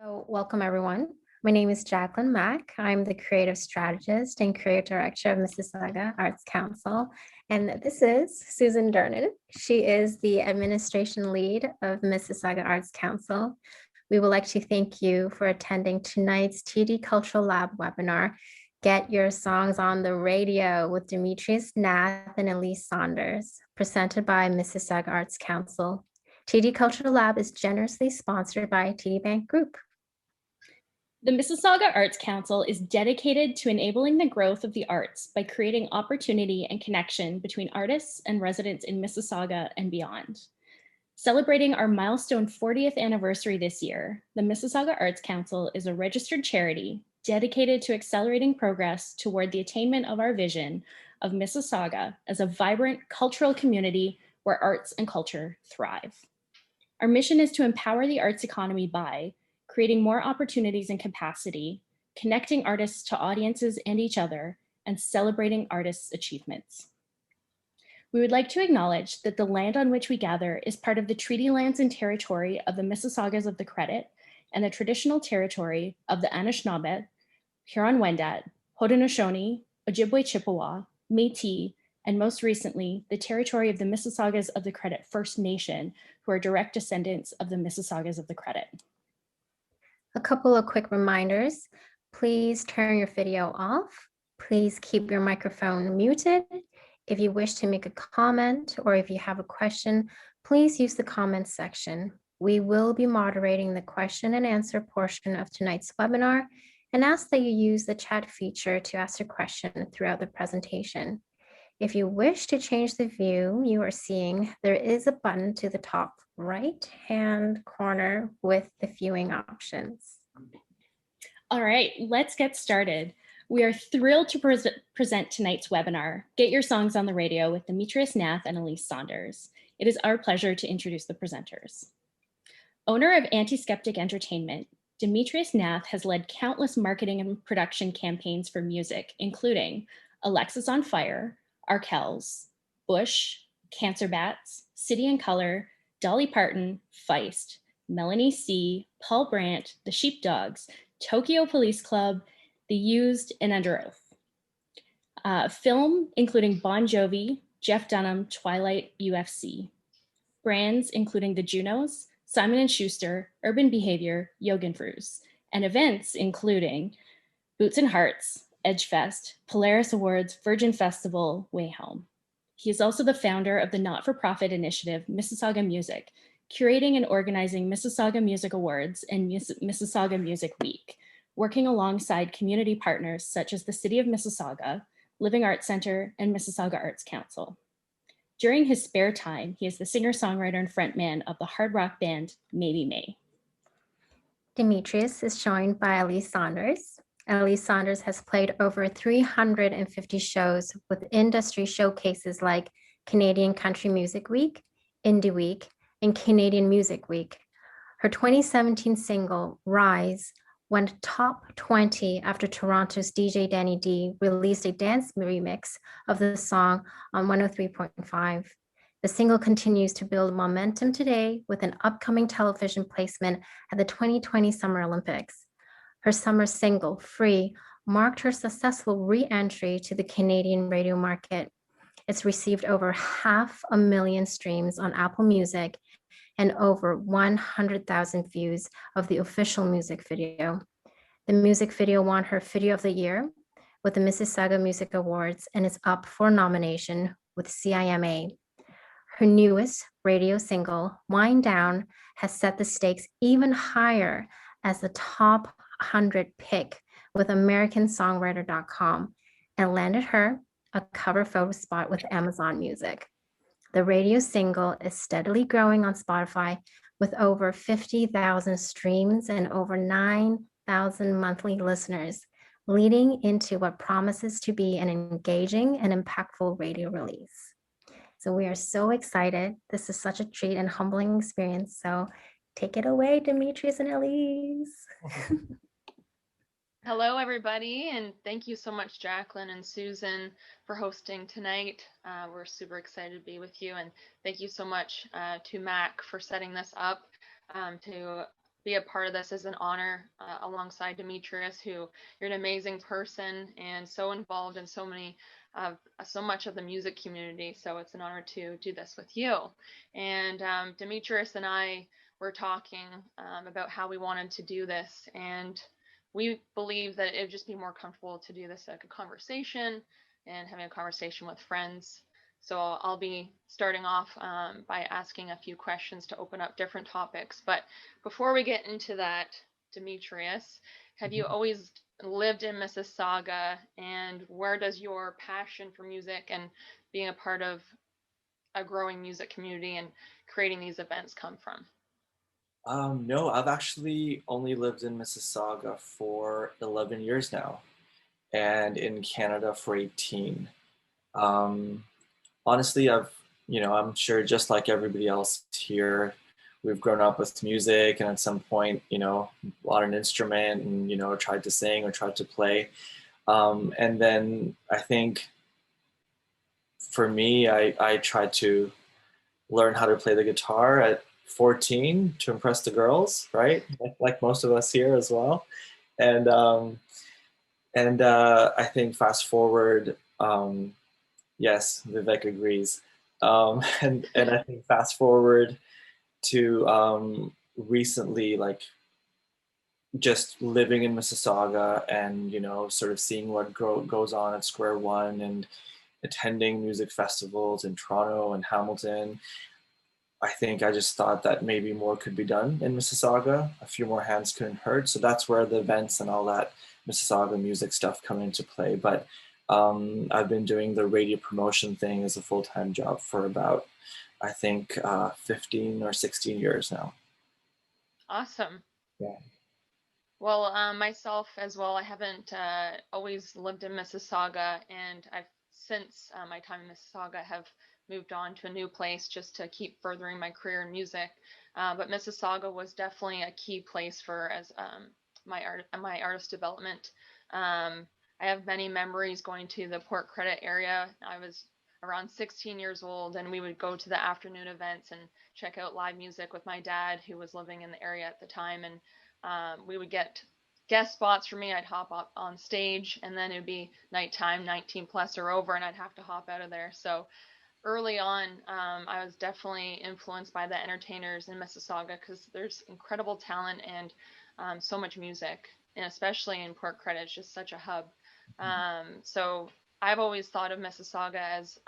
Welcome everyone. My name is Jacqueline Mack. I'm the creative strategist and creative director of Mississauga Arts Council. And this is Susan Dernan. She is the administration lead of Mississauga Arts Council. We would like to thank you for attending tonight's TD Cultural Lab webinar, Get Your Songs on the Radio with Demetrius, Nath, and Elyse Saunders, presented by Mississauga Arts Council. TD Cultural Lab is generously sponsored by TD Bank Group. The Mississauga Arts Council is dedicated to enabling the growth of the arts by creating opportunity and connection between artists and residents in Mississauga and beyond. Celebrating our milestone 40th anniversary this year, the Mississauga Arts Council is a registered charity dedicated to accelerating progress toward the attainment of our vision of Mississauga as a vibrant cultural community where arts and culture thrive. Our mission is to empower the arts economy by creating more opportunities and capacity, connecting artists to audiences and each other, and celebrating artists' achievements. We would like to acknowledge that the land on which we gather is part of the treaty lands and territory of the Mississaugas of the Credit and the traditional territory of the Anishinaabe, Huron-Wendat, Haudenosaunee, Ojibwe Chippewa, Métis, and most recently, the territory of the Mississaugas of the Credit First Nation, who are direct descendants of the Mississaugas of the Credit. A couple of quick reminders. Please turn your video off. Please keep your microphone muted. If you wish to make a comment or if you have a question, please use the comments section. We will be moderating the question and answer portion of tonight's webinar and ask that you use the chat feature to ask your question throughout the presentation. If you wish to change the view you are seeing, there is a button to the top right-hand corner with the viewing options. All right, let's get started. We are thrilled to present tonight's webinar, Get Your Songs on the Radio with Demetrius, Nath, and Elyse Saunders. It is our pleasure to introduce the presenters. Owner of Antiskeptic Entertainment, Demetrius Nath has led countless marketing and production campaigns for music, including Alexis on Fire, Arkells, Bush, Cancer Bats, City and Color, Dolly Parton, Feist, Melanie C., Paul Brandt, The Sheepdogs, Tokyo Police Club, The Used, and Under Oath. Film including Bon Jovi, Jeff Dunham, Twilight, UFC. Brands including the Junos, Simon & Schuster, Urban Behavior, Yogenfruz, and events including Boots and Hearts, Edgefest, Polaris Awards, Virgin Festival, Way Home. He is also the founder of the not-for-profit initiative Mississauga Music, curating and organizing Mississauga Music Awards and Mississauga Music Week, working alongside community partners such as the City of Mississauga, Living Arts Center, and Mississauga Arts Council. During his spare time, he is the singer-songwriter and frontman of the hard rock band Maybe May. Demetrius is joined by Elyse Saunders. Elyse Saunders has played over 350 shows with industry showcases like Canadian Country Music Week, Indie Week, and Canadian Music Week. Her 2017 single, Rise, went top 20 after Toronto's DJ Danny D released a dance remix of the song on 103.5. The single continues to build momentum today with an upcoming television placement at the 2020 Summer Olympics. Her summer single, Free, marked her successful re-entry to the Canadian radio market. It's received over 500,000 streams on Apple Music and over 100,000 views of the official music video. The music video won her Video of the Year with the Mississauga Music Awards and is up for nomination with CIMA. Her newest radio single, Wind Down, has set the stakes even higher as the top 100 pick with AmericanSongwriter.com and landed her a cover photo spot with Amazon Music. The radio single is steadily growing on Spotify with over 50,000 streams and over 9,000 monthly listeners, leading into what promises to be an engaging and impactful radio release. So we are so excited. This is such a treat and humbling experience. So take it away, Demetrius and Elyse. Hello, everybody, and thank you so much, Jacqueline and Susan, for hosting tonight. We're super excited to be with you, and thank you so much to Mac for setting this up to be a part of this is an honor alongside Demetrius, who you're an amazing person and so involved in so much of the music community. So it's an honor to do this with you. And Demetrius and I were talking about how we wanted to do this, and we believe that it would just be more comfortable to do this like a conversation and having a conversation with friends. So I'll be starting off by asking a few questions to open up different topics. But before we get into that, Demetrius, have you always lived in Mississauga, and where does your passion for music and being a part of a growing music community and creating these events come from? No, I've actually only lived in Mississauga for 11 years now, and in Canada for 18. Um, Honestly, I'm sure just like everybody else here, we've grown up with music and at some point, bought an instrument and, tried to sing or tried to play. And then I think for me, I tried to learn how to play the guitar at 14 to impress the girls, right? Like most of us here as well. And I think fast forward, yes, Vivek agrees. And I think fast forward to recently, like just living in Mississauga and, sort of seeing what goes on at Square One and attending music festivals in Toronto and Hamilton. I think I just thought that maybe more could be done in Mississauga. A few more hands couldn't hurt. So that's where the events and all that Mississauga music stuff come into play. But I've been doing the radio promotion thing as a full-time job for about, I think, 15 or 16 years now. Awesome. Yeah. Well, myself as well, I haven't always lived in Mississauga, and I've since my time in Mississauga have moved on to a new place just to keep furthering my career in music. But Mississauga was definitely a key place for my artist development. I have many memories going to the Port Credit area. I was around 16 years old, and we would go to the afternoon events and check out live music with my dad, who was living in the area at the time. And we would get guest spots for me. I'd hop up on stage, and then it would be nighttime, 19 plus or over, and I'd have to hop out of there. So early on, I was definitely influenced by the entertainers in Mississauga, because there's incredible talent and so much music, and especially in Port Credit, it's just such a hub. So I've always thought of Mississauga as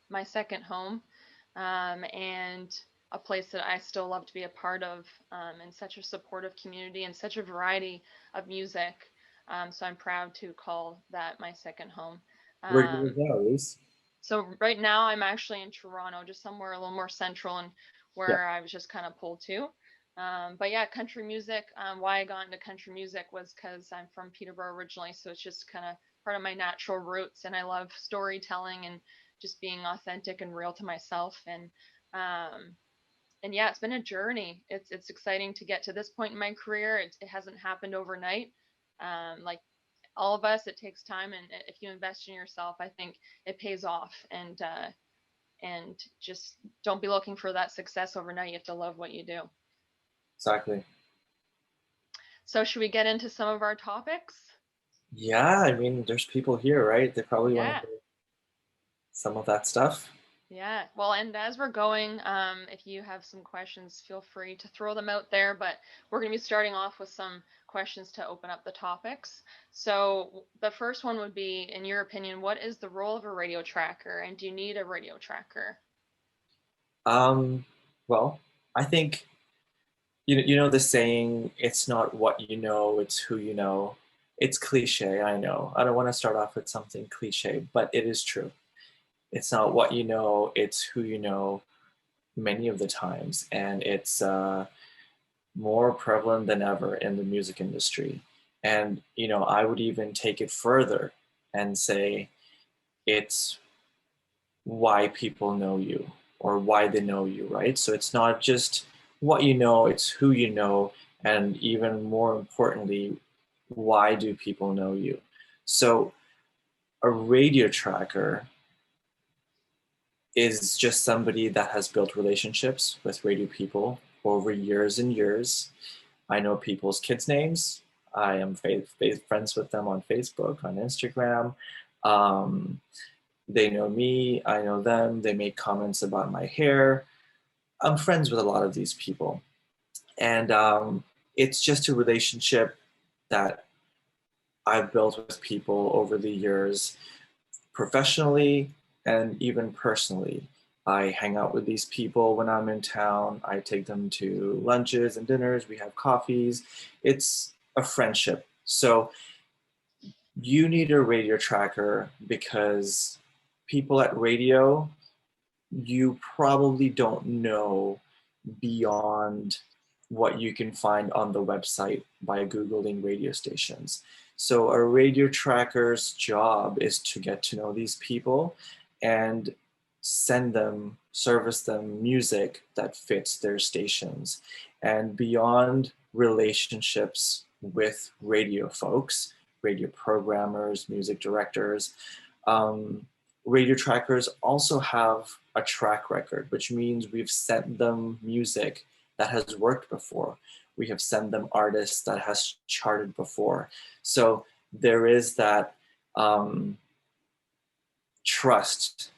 my second home, and a place that I still love to be a part of, and such a supportive community and such a variety of music. So I'm proud to call that my second home. Where do you live now, Elyse? So right now I'm actually in Toronto, just somewhere a little more central and where I was just kind of pulled to. But yeah, country music, why I got into country music was because I'm from Peterborough originally. So it's just kind of part of my natural roots, and I love storytelling and just being authentic and real to myself. And yeah, it's been a journey. It's exciting to get to this point in my career. It hasn't happened overnight. Like all of us, it takes time, and if you invest in yourself, I think it pays off. And just don't be looking for that success overnight. You have to love what you do. Exactly. So should we get into some of our topics? Yeah, I mean, there's people here, right? They probably want to hear some of that stuff. Yeah, well, and as we're going, if you have some questions, feel free to throw them out there, but we're going to be starting off with some questions to open up the topics. So the first one would be, in your opinion, what is the role of a radio tracker, and do you need a radio tracker? Well, I think, you know the saying, it's not what you know, it's who you know. It's cliche, I know. I don't want to start off with something cliche, but it is true. It's not what you know, it's who you know many of the times. And it's more prevalent than ever in the music industry. And, I would even take it further and say it's why people know you or why they know you, right? So it's not just what you know, it's who you know. And even more importantly, why do people know you? So a radio tracker is just somebody that has built relationships with radio people over years and years. I know people's kids' names. I am friends with them on Facebook, on Instagram. They know me, I know them. They make comments about my hair. I'm friends with a lot of these people. And it's just a relationship that I've built with people over the years, professionally and even personally. I hang out with these people when I'm in town. I take them to lunches and dinners. We have coffees. It's a friendship. So you need a radio tracker because people at radio, you probably don't know beyond what you can find on the website by Googling radio stations. So a radio tracker's job is to get to know these people and send them, service them music that fits their stations. And beyond relationships with radio folks, radio programmers, music directors, radio trackers also have a track record, which means we've sent them music that has worked before. We have sent them artists that has charted before. So there is that trust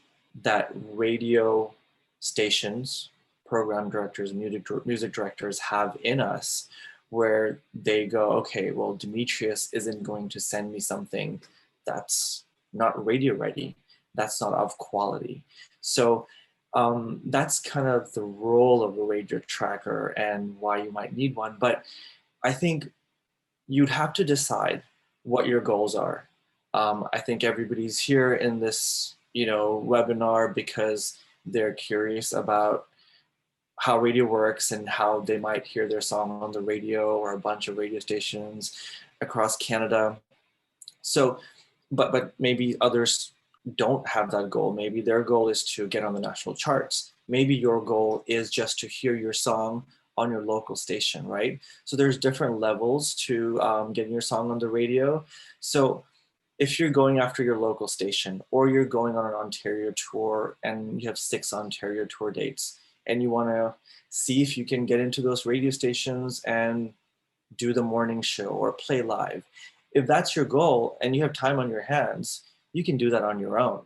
that radio stations, program directors, music directors have in us, where they go, okay, well, Demetrius isn't going to send me something that's not radio ready, that's not of quality. So that's kind of the role of a radio tracker and why you might need one. But I think you'd have to decide what your goals are. I think everybody's here in this, webinar because they're curious about how radio works and how they might hear their song on the radio or a bunch of radio stations across Canada. So, but maybe others don't have that goal. Maybe their goal is to get on the national charts. Maybe your goal is just to hear your song on your local station, right? So there's different levels to getting your song on the radio. So if you're going after your local station, or you're going on an Ontario tour and you have 6 Ontario tour dates, and you want to see if you can get into those radio stations and do the morning show or play live, if that's your goal and you have time on your hands, you can do that on your own.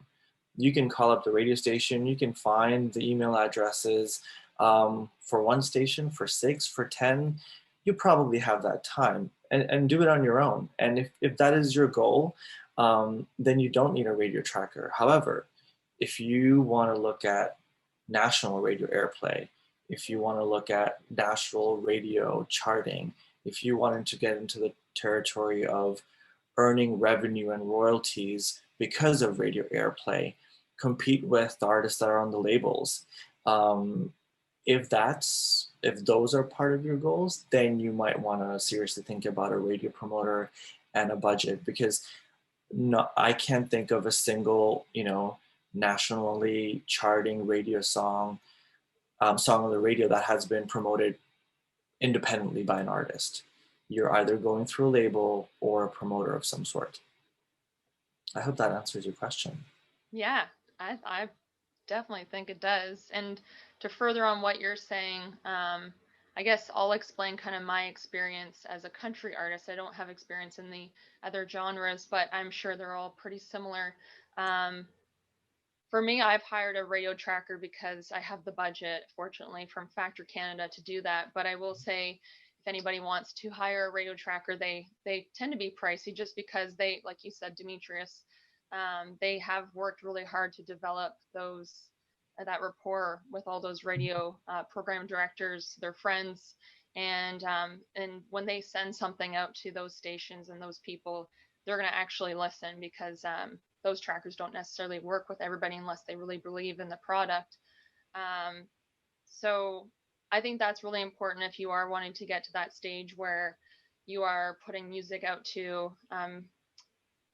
You can call up the radio station, you can find the email addresses for one station, for 6, for 10. You probably have that time, and do it on your own. And if that is your goal, then you don't need a radio tracker. However, if you want to look at national radio airplay, if you want to look at national radio charting, if you wanted to get into the territory of earning revenue and royalties because of radio airplay, compete with the artists that are on the labels. If those are part of your goals, then you might want to seriously think about a radio promoter and a budget, because I can't think of a single, nationally charting radio song on the radio that has been promoted independently by an artist. You're either going through a label or a promoter of some sort. I hope that answers your question. Yeah, I definitely think it does. And to further on what you're saying, I guess I'll explain kind of my experience as a country artist. I don't have experience in the other genres, but I'm sure they're all pretty similar. For me, I've hired a radio tracker because I have the budget, fortunately, from Factor Canada to do that. But I will say, if anybody wants to hire a radio tracker, they tend to be pricey just because they, like you said, Demetrius, they have worked really hard to develop that rapport with all those radio program directors, their friends, and when they send something out to those stations and those people, they're going to actually listen, because those trackers don't necessarily work with everybody unless they really believe in the product. So I think that's really important if you are wanting to get to that stage where you are putting music out to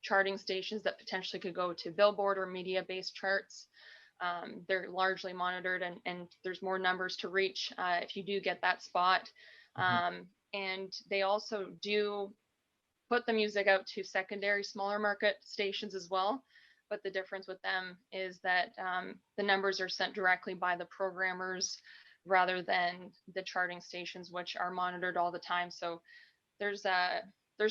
charting stations that potentially could go to Billboard or media-based charts. They're largely monitored, and there's more numbers to reach if you do get that spot. And they also do put the music out to secondary smaller market stations as well. But the difference with them is that the numbers are sent directly by the programmers rather than the charting stations, which are monitored all the time. So there's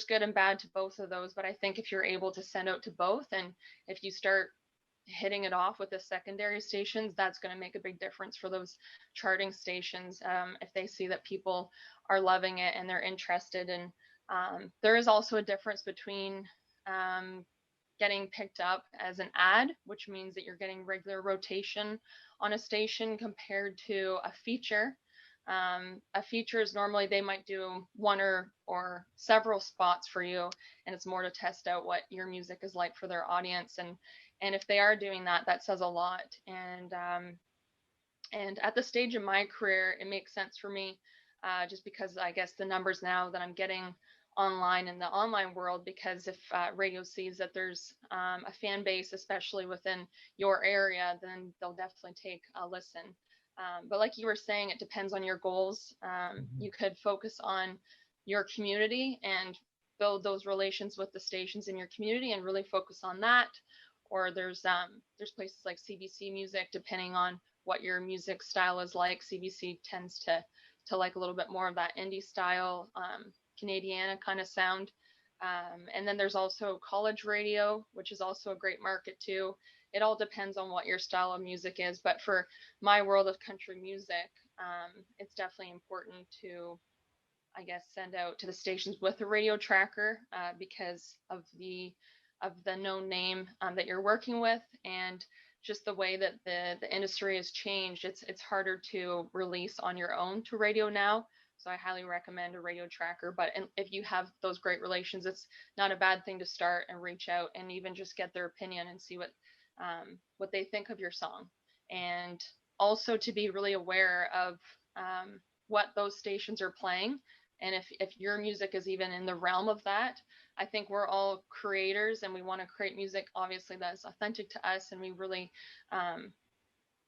good and bad to both of those, but I think if you're able to send out to both, and if you start hitting it off with the secondary stations, that's going to make a big difference for those charting stations, if they see that people are loving it and they're interested. And there is also a difference between getting picked up as an ad, which means that you're getting regular rotation on a station, compared to a feature. A feature is normally they might do one or several spots for you, and it's more to test out what your music is like for their audience. And if they are doing that, that says a lot. And at the stage of my career, it makes sense for me, just because I guess the numbers now that I'm getting online in the online world, because if radio sees that there's a fan base, especially within your area, then they'll definitely take a listen. But like you were saying, it depends on your goals. You could focus on your community and build those relations with the stations in your community and really focus on that. Or there's places like CBC Music, depending on what your music style is like. CBC tends to like a little bit more of that indie style, Canadiana kind of sound. And then there's also college radio, which is also a great market too. It all depends on what your style of music is. But for my world of country music, it's definitely important to, I guess, send out to the stations with a radio tracker, because of the known name that you're working with, and just the way that the industry has changed. It's harder to release on your own to radio now. So I highly recommend a radio tracker. But if you have those great relations, it's not a bad thing to start and reach out and even just get their opinion and see what they think of your song. And also to be really aware of what those stations are playing. And if your music is even in the realm of that. I think we're all creators and we want to create music, obviously, that's authentic to us, and we really,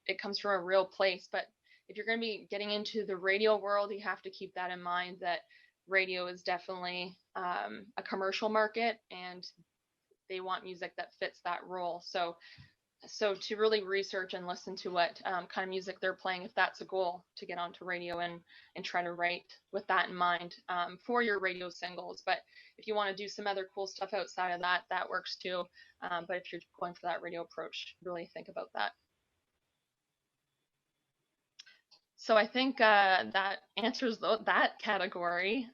it comes from a real place. But if you're going to be getting into the radio world, you have to keep that in mind, that radio is definitely a commercial market, and they want music that fits that role. So to really research and listen to what kind of music they're playing, if that's a goal to get onto radio, and try to write with that in mind for your radio singles. But if you want to do some other cool stuff outside of that, that works too. But if you're going for that radio approach, really think about that. So I think that answers that category.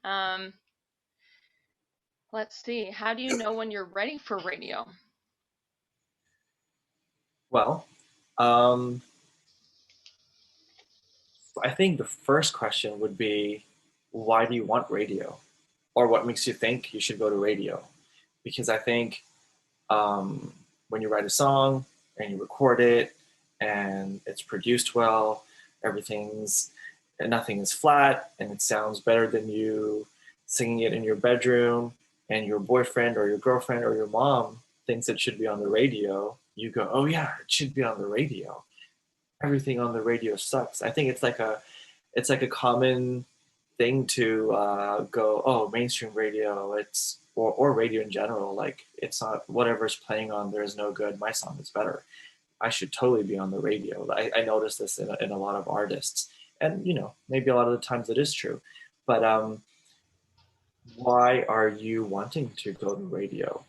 Let's see. How do you know when you're ready for radio? Well, I think the first question would be, why do you want radio? Or what makes you think you should go to radio? Because I think when you write a song and you record it and it's produced well, nothing is flat, and it sounds better than you singing it in your bedroom, and your boyfriend or your girlfriend or your mom thinks it should be on the radio, you go, oh yeah, it should be on the radio. Everything on the radio sucks. I think it's like a common thing to go, oh, mainstream radio, or radio in general, like, it's not, whatever's playing on there is no good, my song is better, I should totally be on the radio. I notice this in a lot of artists, and maybe a lot of the times it is true, but why are you wanting to go to radio?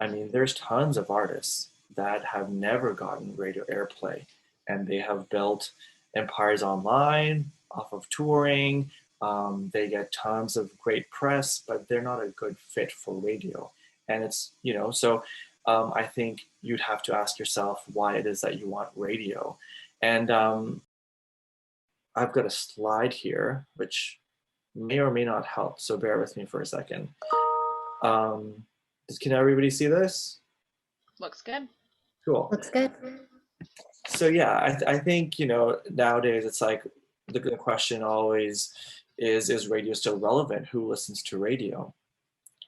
I mean, there's tons of artists that have never gotten radio airplay, and they have built empires online off of touring. They get tons of great press, but they're not a good fit for radio. And it's, so I think you'd have to ask yourself why it is that you want radio. And I've got a slide here, which may or may not help, so bear with me for a second. Can everybody see this? Looks good. Cool. Looks good. So yeah, I think, nowadays it's like the question always is radio still relevant? Who listens to radio?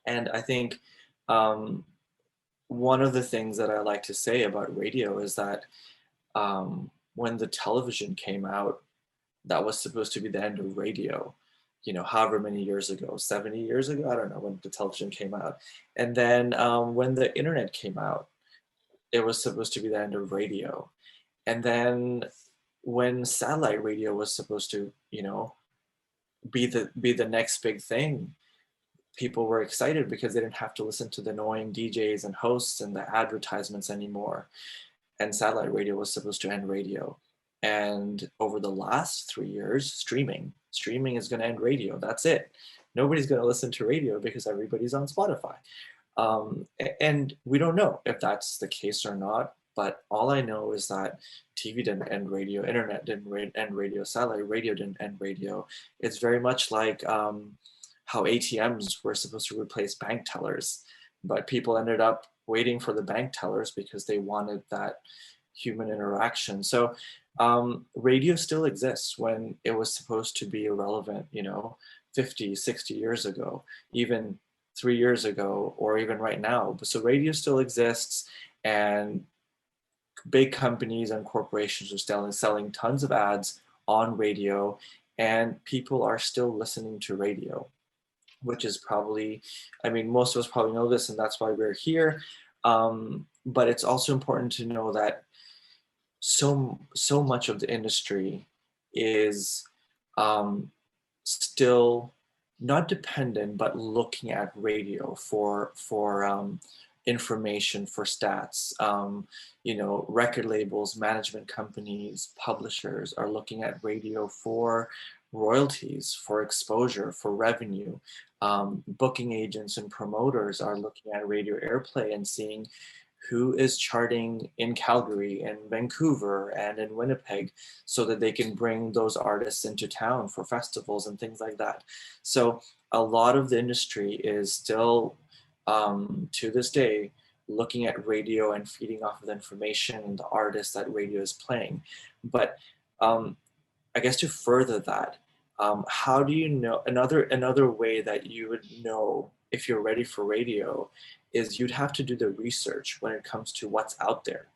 And I think one of the things that I like to say about radio is that when the television came out, that was supposed to be the end of radio, however many years ago, 70 years ago, I don't know, when the television came out. And then when the internet came out, it was supposed to be the end of radio. And then when satellite radio was supposed to, you know, be the next big thing, people were excited because they didn't have to listen to the annoying DJs and hosts and the advertisements anymore. And satellite radio was supposed to end radio. And over the last 3 years, streaming is going to end radio. That's it. Nobody's going to listen to radio because everybody's on Spotify. And we don't know if that's the case or not. But all I know is that TV didn't end radio, internet didn't end radio, satellite radio didn't end radio. It's very much like how ATMs were supposed to replace bank tellers, but people ended up waiting for the bank tellers because they wanted that human interaction. So radio still exists when it was supposed to be irrelevant, you know, 50, 60 years ago, even 3 years ago, or even right now. So radio still exists, and big companies and corporations are still selling tons of ads on radio, and people are still listening to radio, which is probably, I mean, most of us probably know this, and that's why we're here. But it's also important to know that so much of the industry is still not dependent, but looking at radio for information, for stats. You know, record labels, management companies, publishers are looking at radio for royalties, for exposure, for revenue. Booking agents and promoters are looking at radio airplay and seeing who is charting in Calgary and Vancouver and in Winnipeg, so that they can bring those artists into town for festivals and things like that. So a lot of the industry is still, to this day, looking at radio and feeding off of the information and the artists that radio is playing. But I guess to further that, how do you know, another way that you would know if you're ready for radio is you'd have to do the research when it comes to what's out there.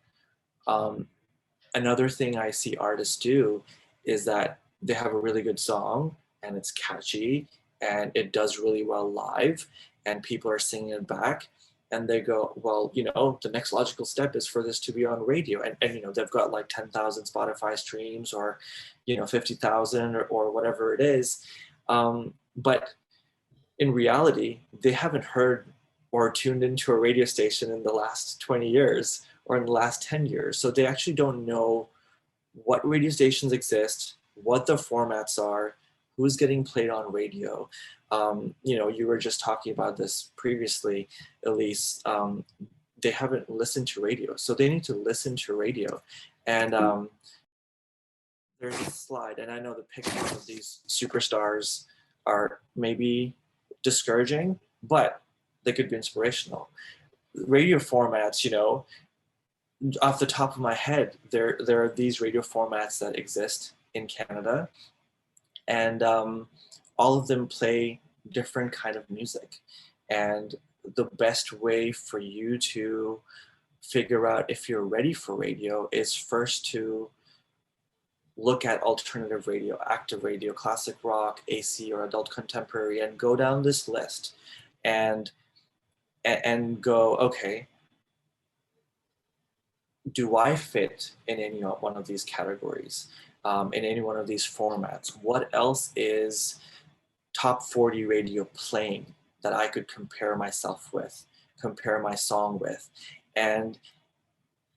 Another thing I see artists do is that they have a really good song and it's catchy and it does really well live and people are singing it back, and they go, well, you know, the next logical step is for this to be on radio. And you know, they've got like 10,000 Spotify streams, or, you know, 50,000 or whatever it is. But in reality, they haven't heard or tuned into a radio station in the last 20 years or in the last 10 years. So they actually don't know what radio stations exist, what the formats are, who's getting played on radio. You know, you were just talking about this previously, Elyse. They haven't listened to radio, so they need to listen to radio. And there's a slide, and I know the pictures of these superstars are maybe discouraging, but they could be inspirational. Radio formats, you know, off the top of my head, there are these radio formats that exist in Canada, and all of them play different kind of music. And the best way for you to figure out if you're ready for radio is first to look at alternative radio, active radio, classic rock, AC, or adult contemporary, and go down this list and go, okay, do I fit in any one of these categories, in any one of these formats? What else is top 40 radio playing that I could compare myself with, compare my song with? And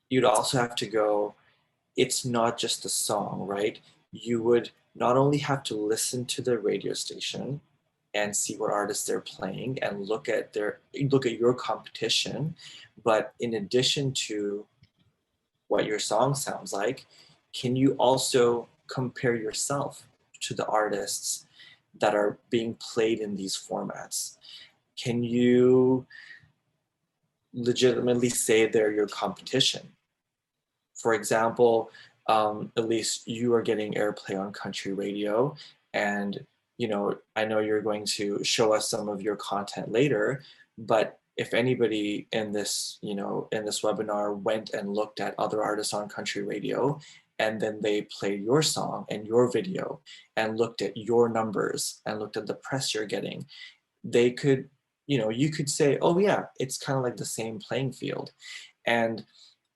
you'd also have to go, it's not just the song, right? You would not only have to listen to the radio station and see what artists they're playing and look at your competition, but in addition to what your song sounds like, can you also compare yourself to the artists that are being played in these formats? Can you legitimately say they're your competition? For example, Elyse, you are getting airplay on country radio, and you know, I know you're going to show us some of your content later, but if anybody in this, you know, in this webinar went and looked at other artists on country radio, and then they played your song and your video and looked at your numbers and looked at the press you're getting, they could, you know, you could say, oh yeah, it's kind of like the same playing field. And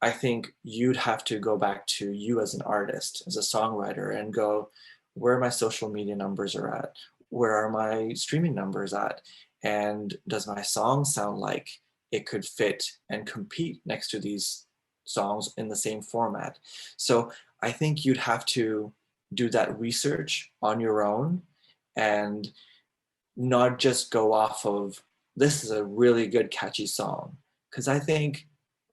I think you'd have to go back to you as an artist, as a songwriter, and go, where my social media numbers are at? Where are my streaming numbers at? And does my song sound like it could fit and compete next to these songs in the same format? So I think you'd have to do that research on your own and not just go off of, this is a really good catchy song. Because I think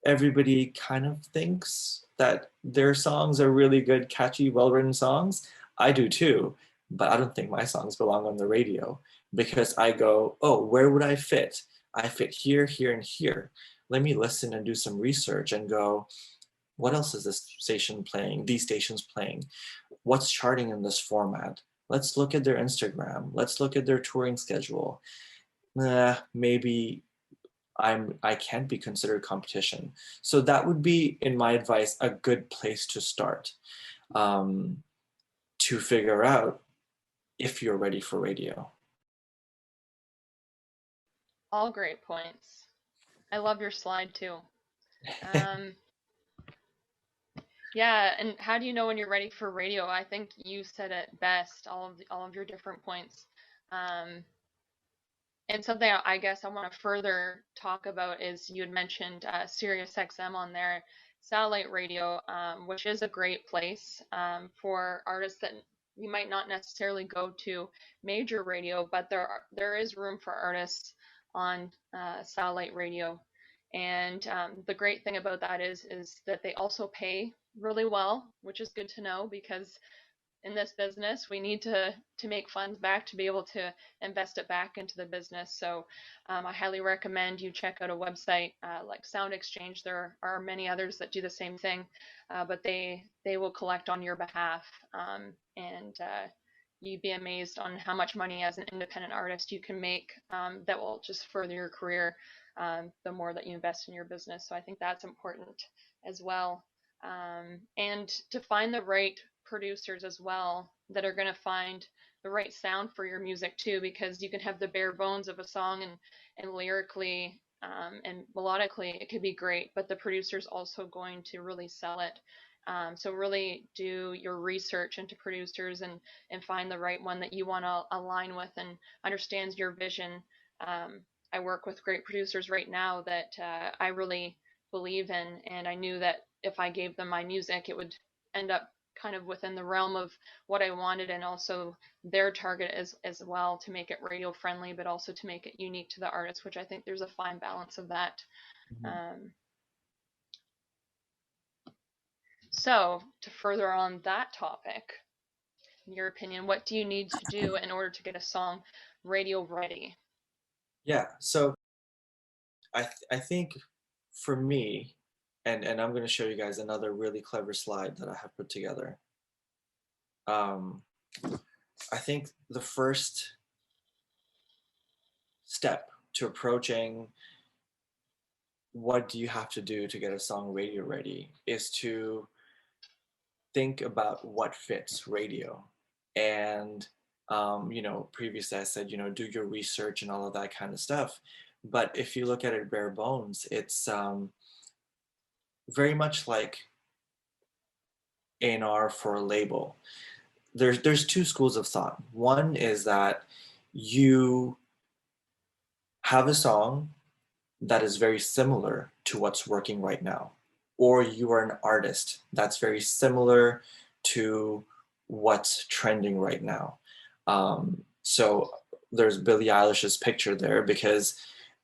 everybody kind of thinks that their songs are really good, catchy, well-written songs. I do too, but I don't think my songs belong on the radio, because I go, oh, where would I fit? I fit here, here, and here. Let me listen and do some research and go, what else is this station playing, these stations playing? What's charting in this format? Let's look at their Instagram. Let's look at their touring schedule. Maybe I can't be considered competition. So that would be, in my advice, a good place to start, to figure out if you're ready for radio. All great points. I love your slide too. Yeah, and how do you know when you're ready for radio? I think you said it best, all of your different points. And something I guess I want to further talk about is, you had mentioned Sirius XM on their satellite radio, which is a great place for artists that you might not necessarily go to major radio, but there is room for artists on satellite radio. And the great thing about that is that they also pay really well, which is good to know, because in this business we need to make funds back to be able to invest it back into the business. So I highly recommend you check out a website like Sound Exchange. There are many others that do the same thing, but they will collect on your behalf, and you'd be amazed on how much money as an independent artist you can make, that will just further your career, the more that you invest in your business. So I think that's important as well. And to find the right producers as well, that are going to find the right sound for your music too, because you can have the bare bones of a song, and lyrically and melodically it could be great, but the producer's also going to really sell it. So really do your research into producers, and find the right one that you want to align with and understands your vision. I work with great producers right now that I really believe in, and I knew that if I gave them my music, it would end up kind of within the realm of what I wanted, and also their target as well, to make it radio friendly, but also to make it unique to the artist, which I think there's a fine balance of that. So to further on that topic, in your opinion, what do you need to do in order to get a song radio ready? Yeah, so I think for me, and I'm going to show you guys another really clever slide that I have put together. I think the first step to approaching what do you have to do to get a song radio ready is to think about what fits radio. And previously I said, do your research and all of that kind of stuff. But if you look at it bare bones, it's very much like A&R for a label. There's two schools of thought. One is that you have a song that is very similar to what's working right now, or you are an artist that's very similar to what's trending right now. So there's Billie Eilish's picture there, because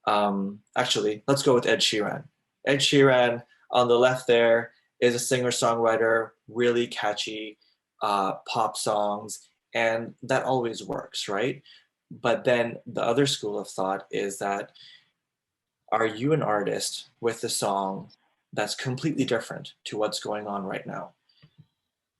actually, let's go with Ed Sheeran. Ed Sheeran on the left there is a singer-songwriter, really catchy pop songs, and that always works, right? But then the other school of thought is that, are you an artist with a song that's completely different to what's going on right now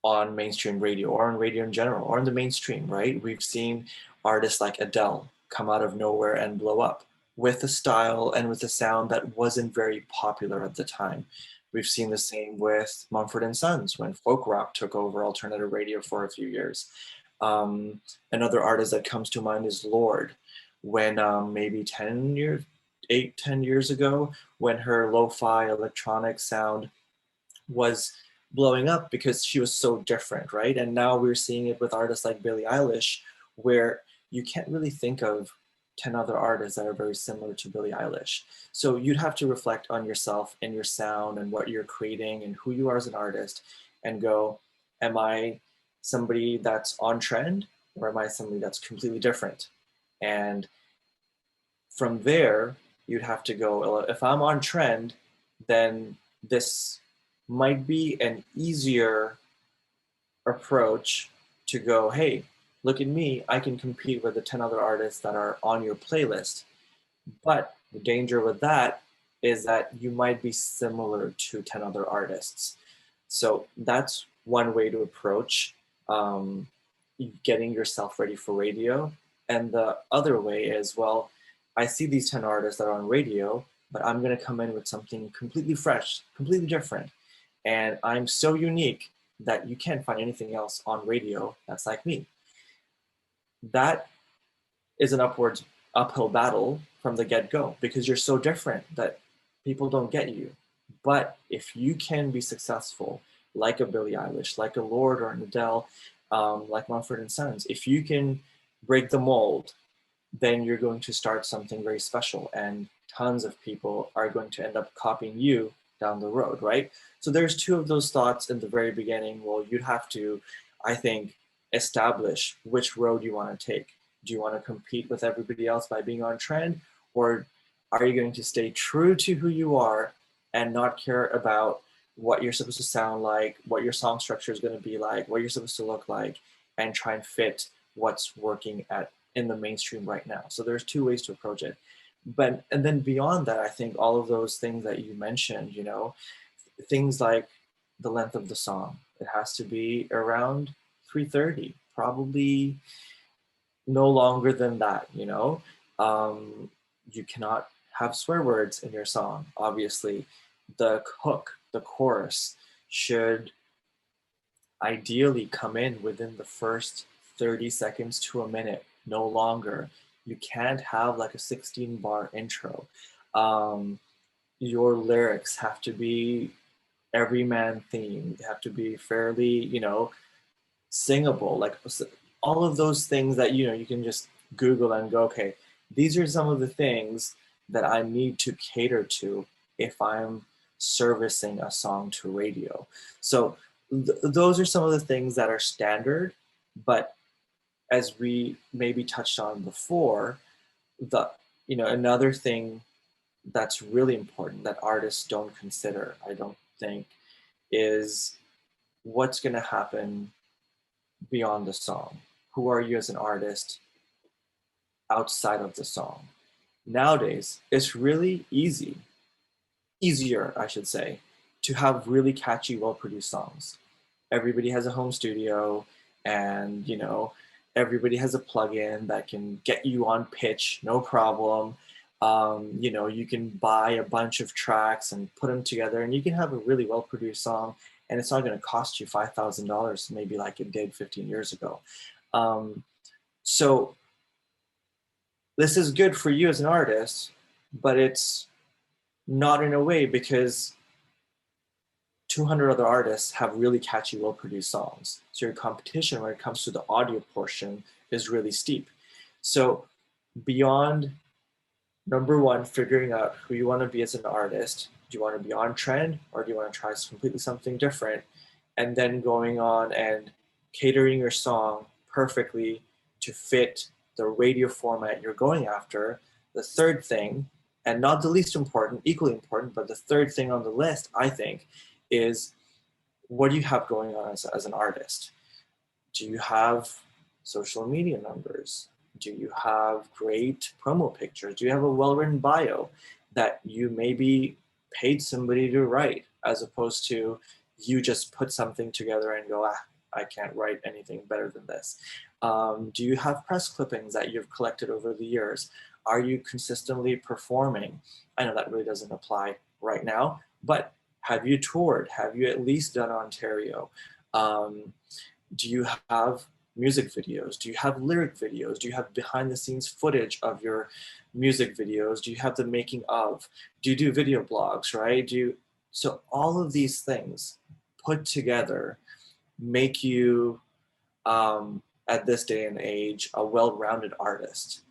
on mainstream radio, or on radio in general, or in the mainstream, right? We've seen artists like Adele come out of nowhere and blow up with a style and with a sound that wasn't very popular at the time. We've seen the same with Mumford & Sons when folk rock took over alternative radio for a few years. Another artist that comes to mind is Lorde, when maybe 10 years ago, when her lo-fi electronic sound was blowing up because she was so different, right? And now we're seeing it with artists like Billie Eilish, where you can't really think of 10 other artists that are very similar to Billie Eilish. So you'd have to reflect on yourself and your sound and what you're creating and who you are as an artist and go, am I somebody that's on trend, or am I somebody that's completely different? And from there, you'd have to go, well, if I'm on trend, then this might be an easier approach to go, hey, look at me, I can compete with the 10 other artists that are on your playlist. But the danger with that is that you might be similar to 10 other artists. So that's one way to approach getting yourself ready for radio. And the other way is, well, I see these 10 artists that are on radio, but I'm going to come in with something completely fresh, completely different. And I'm so unique that you can't find anything else on radio that's like me. That is an uphill battle from the get-go because you're so different that people don't get you. But if you can be successful, like a Billie Eilish, like a Lorde or an Adele, like Mumford & Sons, if you can break the mold, then you're going to start something very special and tons of people are going to end up copying you down the road, right? So there's two of those thoughts in the very beginning. Well, you'd have to, I think, establish which road you want to take. Do you want to compete with everybody else by being on trend? Or are you going to stay true to who you are and not care about what you're supposed to sound like, what your song structure is going to be like, what you're supposed to look like, and try and fit what's working in the mainstream right now? So there's two ways to approach it. And then beyond that, I think all of those things that you mentioned, things like the length of the song, it has to be around 3:30, probably no longer than that. You cannot have swear words in your song. Obviously, the hook, the chorus should ideally come in within the first 30 seconds to a minute, no longer. You can't have like a 16-bar intro. Your lyrics have to be everyman themed. They have to be fairly, singable. Like all of those things that, you can just Google and go, okay, these are some of the things that I need to cater to if I'm servicing a song to radio. So those are some of the things that are standard, but as we maybe touched on before, another thing that's really important that artists don't consider, I don't think, is what's going to happen beyond the song. Who are you as an artist outside of the song? Nowadays, it's really easier, I should say, to have really catchy, well-produced songs. Everybody has a home studio and, everybody has a plugin that can get you on pitch, no problem. You can buy a bunch of tracks and put them together and you can have a really well-produced song and it's not going to cost you $5,000 maybe like it did 15 years ago. So this is good for you as an artist, but it's not in a way because 200 other artists have really catchy, well-produced songs. So your competition when it comes to the audio portion is really steep. So beyond, number one, figuring out who you want to be as an artist, do you want to be on trend or do you want to try completely something different? And then going on and catering your song perfectly to fit the radio format you're going after. The third thing, and not the least important, equally important, but the third thing on the list, I think, is what do you have going on as an artist? Do you have social media numbers? Do you have great promo pictures? Do you have a well-written bio that you maybe paid somebody to write, as opposed to you just put something together and go, I can't write anything better than this? Do you have press clippings that you've collected over the years? Are you consistently performing? I know that really doesn't apply right now, but have you toured? Have you at least done Ontario? Do you have music videos? Do you have lyric videos? Do you have behind the scenes footage of your music videos? Do you have the making of? Do you do video blogs, right? So all of these things put together make you, at this day and age, a well-rounded artist.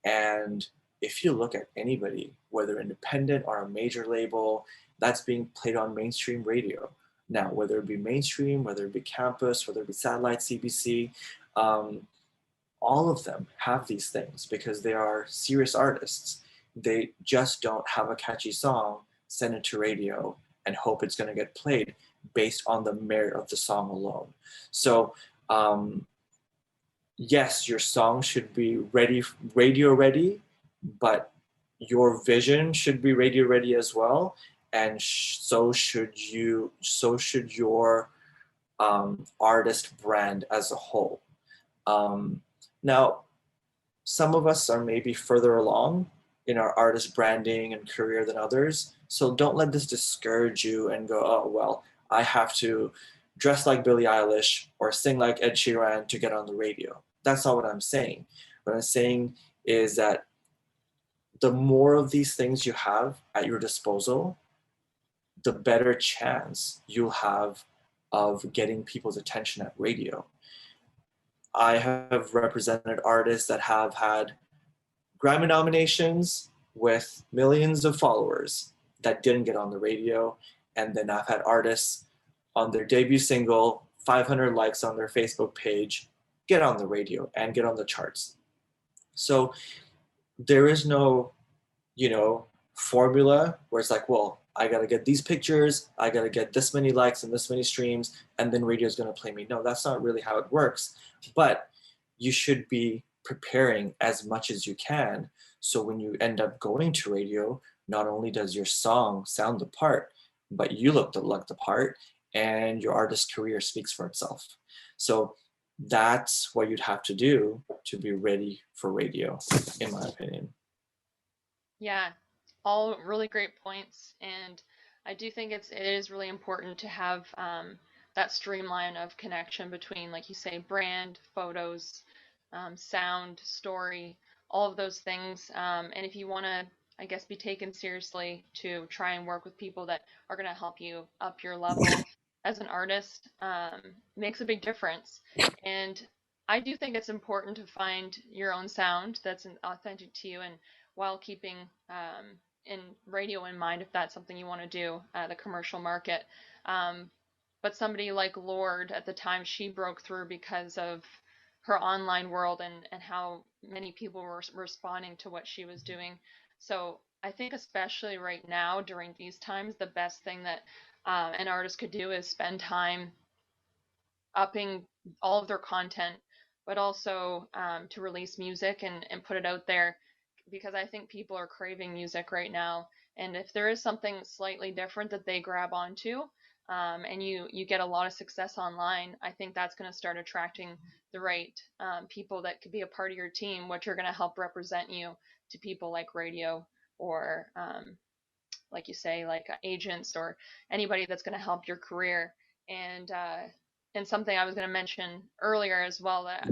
And if you look at anybody, whether independent or a major label, that's being played on mainstream radio. Now, whether it be mainstream, whether it be campus, whether it be satellite, CBC, all of them have these things because they are serious artists. They just don't have a catchy song, send it to radio, and hope it's going to get played based on the merit of the song alone. So, yes, your song should be radio ready, but your vision should be radio ready as well, and so should your artist brand as a whole. Now, some of us are maybe further along in our artist branding and career than others, so don't let this discourage you and go, oh, well, I have to dress like Billie Eilish or sing like Ed Sheeran to get on the radio. That's not what I'm saying. What I'm saying is that the more of these things you have at your disposal, the better chance you'll have of getting people's attention at radio. I have represented artists that have had Grammy nominations with millions of followers that didn't get on the radio. And then I've had artists on their debut single, 500 likes on their Facebook page, get on the radio and get on the charts. So there is no, formula where it's like, well, I got to get these pictures, I got to get this many likes and this many streams, and then radio is going to play me. No, that's not really how it works. But you should be preparing as much as you can. So when you end up going to radio, not only does your song sound the part, but you look the part, and your artist career speaks for itself. So that's what you'd have to do to be ready for radio, in my opinion. Yeah, all really great points. And I do think it is really important to have that streamline of connection between, like you say, brand, photos, sound, story, all of those things. And if you want to, I guess, be taken seriously, to try and work with people that are going to help you up your level as an artist, makes a big difference. And I do think it's important to find your own sound that's authentic to you, and while keeping in radio in mind, if that's something you want to do, the commercial market. But somebody like Lorde, at the time, she broke through because of her online world and how many people were responding to what she was doing. So I think especially right now during these times, the best thing that an artist could do is spend time upping all of their content, but also to release music and put it out there, because I think people are craving music right now. And if there is something slightly different that they grab onto, and you get a lot of success online, I think that's going to start attracting the right people that could be a part of your team, which are going to help represent you to people like radio, or like you say, like agents, or anybody that's going to help your career. And something I was going to mention earlier as well, that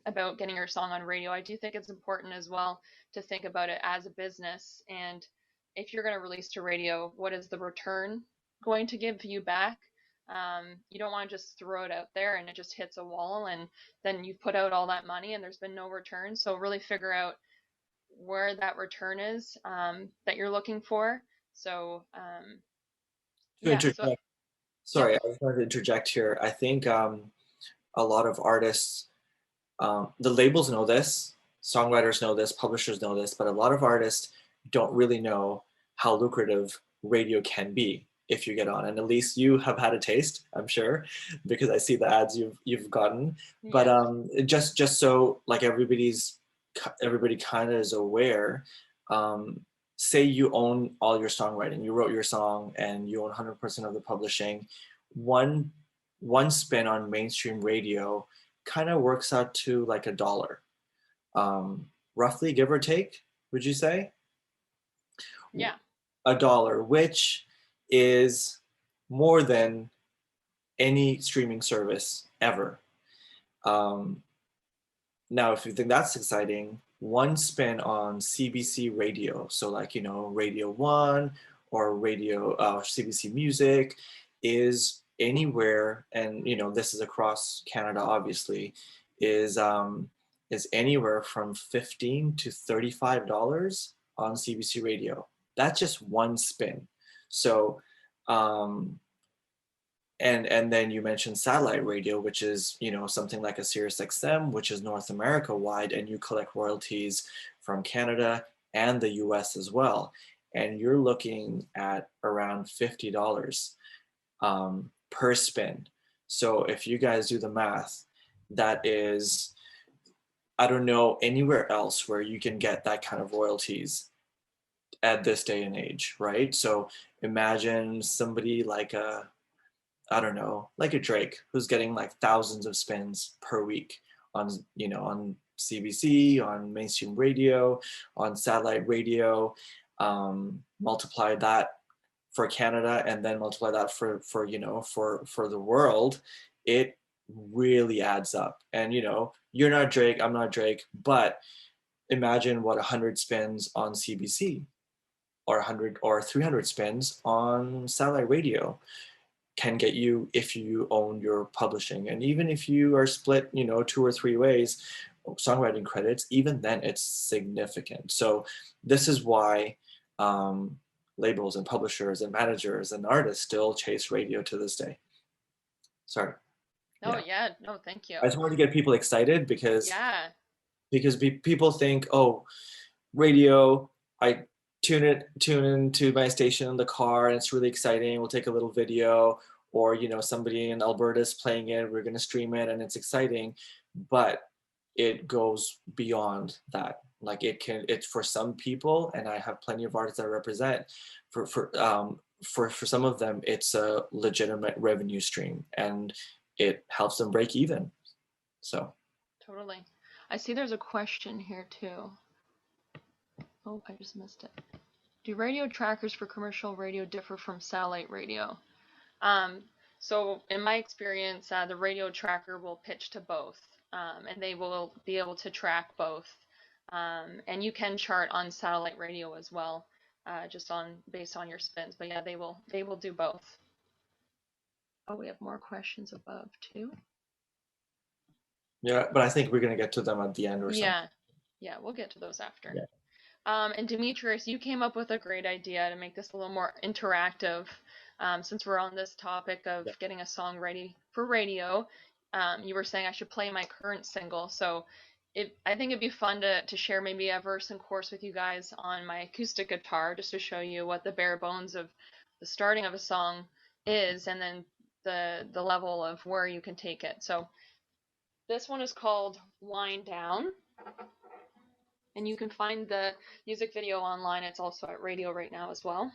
about getting your song on radio, I do think it's important as well to think about it as a business. And if you're going to release to radio, what is the return going to give you back? You don't want to just throw it out there and it just hits a wall, and then you put out all that money and there's been no return. So really figure out where that return is, that you're looking for. So yeah. Sorry, I was going to interject here. I think a lot of artists, the labels know this, songwriters know this, publishers know this, but a lot of artists don't really know how lucrative radio can be if you get on. And Elyse, you have had a taste, I'm sure, because I see the ads you've gotten. Yeah. But just so like everybody kind of is aware, say you own all your songwriting, you wrote your song and you own 100% of the publishing. One spin on mainstream radio kind of works out to like $1, roughly, give or take, would you say? Yeah. $1, which is more than any streaming service ever. Now, if you think that's exciting, one spin on CBC radio, so like, Radio 1 or radio, CBC Music is anywhere, and this is across Canada, obviously, is anywhere from $15 to $35 on CBC Radio. That's just one spin. So, and then you mentioned satellite radio, which is something like a Sirius XM, which is North America wide, and you collect royalties from Canada and the US as well. And you're looking at around $50 per spin. So if you guys do the math, that is, I don't know anywhere else where you can get that kind of royalties at this day and age, right? So imagine somebody like I don't know, like a Drake, who's getting like thousands of spins per week on CBC, on mainstream radio, on satellite radio. Multiply that for Canada, and then multiply that for the world. It really adds up. And you're not Drake, I'm not Drake, but imagine what 100 spins on CBC, or 100 or 300 spins on satellite radio can get you if you own your publishing. And even if you are split 2 or 3 ways, songwriting credits, even then it's significant. So this is why labels and publishers and managers and artists still chase radio to this day. Sorry. No, yeah, no, thank you. I just wanted to get people excited because people think, oh, radio, I tune into my station in the car and it's really exciting. We'll take a little video, or somebody in Alberta is playing it. We're going to stream it and it's exciting, but it goes beyond that. Like it's for some people, and I have plenty of artists that I represent. For some of them, it's a legitimate revenue stream, and it helps them break even. So totally. I see there's a question here too. Oh, I just missed it. Do radio trackers for commercial radio differ from satellite radio? So in my experience, the radio tracker will pitch to both, and they will be able to track both. And you can chart on satellite radio as well, just based on your spins. But yeah, they will do both. Oh, we have more questions above too. Yeah, but I think we're gonna get to them at the end or something. Yeah, we'll get to those after. Yeah. And Demetrius, you came up with a great idea to make this a little more interactive. Since we're on this topic of getting a song ready for radio, you were saying I should play my current single. So I think it'd be fun to share maybe a verse and chorus with you guys on my acoustic guitar, just to show you what the bare bones of the starting of a song is, and then the level of where you can take it. So this one is called Wind Down, and you can find the music video online. It's also at radio right now as well.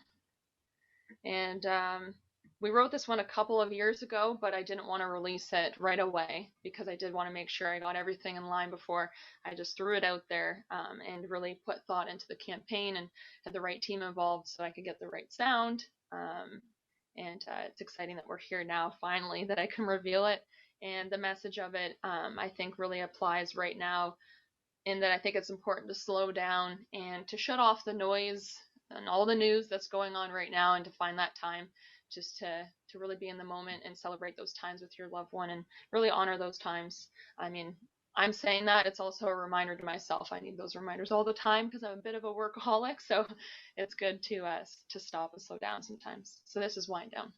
And we wrote this one a couple of years ago, but I didn't want to release it right away because I did want to make sure I got everything in line before I just threw it out there, and really put thought into the campaign and had the right team involved so I could get the right sound. And it's exciting that we're here now, finally, that I can reveal it. And the message of it, I think, really applies right now, in that I think it's important to slow down and to shut off the noise and all the news that's going on right now, and to find that time just to really be in the moment and celebrate those times with your loved one and really honor those times. I mean, I'm saying that, it's also a reminder to myself. I need those reminders all the time because I'm a bit of a workaholic, so it's good to stop and slow down sometimes. So this is Wind Down.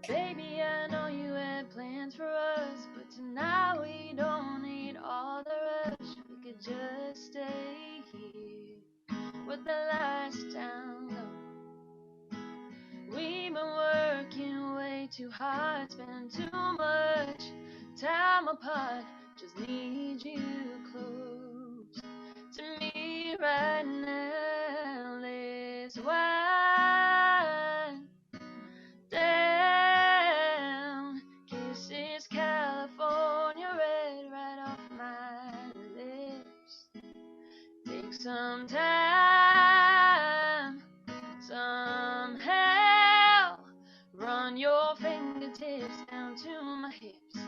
Baby, I know you had plans for us, but tonight we don't need all the rush. We could just stay here with the lights down low. We've been working way too hard, spending too much time apart. Just need you close to me right now. Let's wind down. Kisses California red right off my lips. Take some time, somehow run your fingertips down to my hips,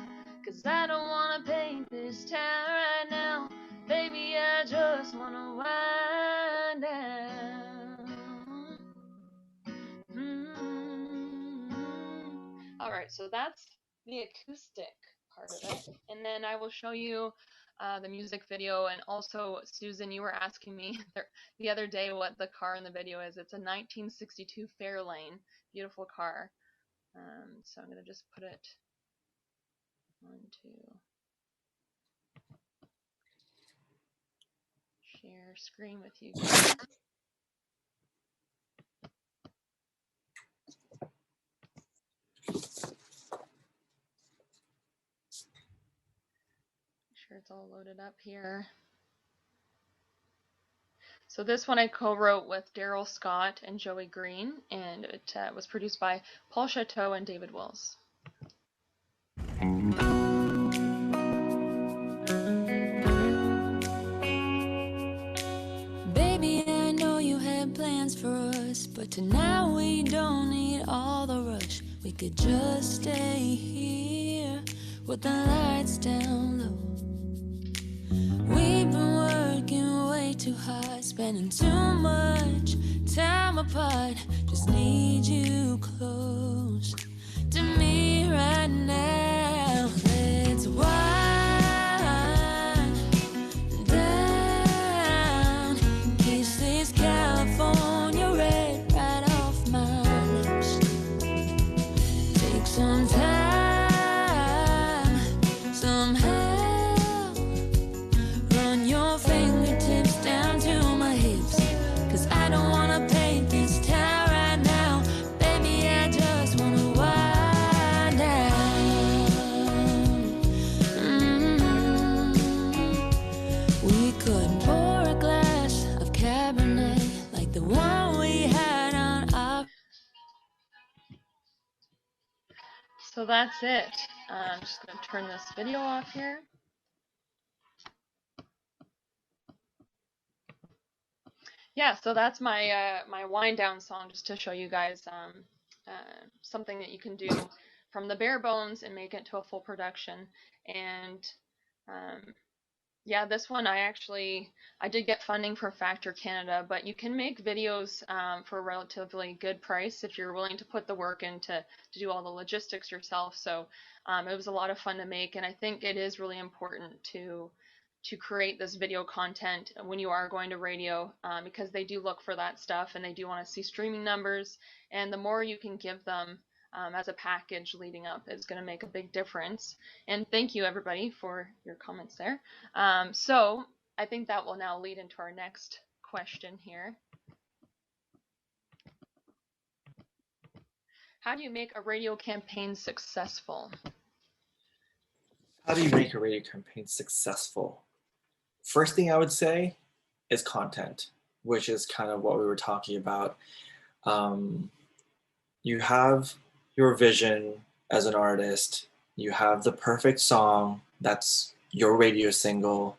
'cause I don't wanna paint this town right, so that's the acoustic part of it. And then I will show you the music video. And also, Susan, you were asking me the other day what the car in the video is. It's a 1962 Fairlane, beautiful car. So I'm going to just put it onto share screen with you guys. Sure it's all loaded up here. So this one I co-wrote with Daryl Scott and Joey Green, and it was produced by Paul Chateau and David Wills. Baby, I know you had plans for us, but tonight we don't need all the rush. We could just stay here with the lights down low. We've been working way too hard, spending too much time apart. Just need you close to me right now. Let's wind down, kiss this California red right off my lips. Take some time, somehow. Run your fingertips down to my hips, 'cause I don't wanna paint this town right now. Baby, I just wanna wind down. We could pour a glass of Cabernet like the one we had on our... So that's it. I'm just going to turn this video off here. Yeah, so that's my my wind down song, just to show you guys something that you can do from the bare bones and make it to a full production. And yeah, this one I did get funding for Factor Canada, but you can make videos for a relatively good price if you're willing to put the work in to do all the logistics yourself. So it was a lot of fun to make, and I think it is really important to create this video content when you are going to radio, because they do look for that stuff and they do want to see streaming numbers, and the more you can give them as a package leading up is going to make a big difference. And thank you everybody for your comments there. So I think that will now lead into our next question here. How do you make a radio campaign successful? How do you make a radio campaign successful? First thing I would say is content, which is kind of what we were talking about. You have your vision as an artist, you have the perfect song, that's your radio single,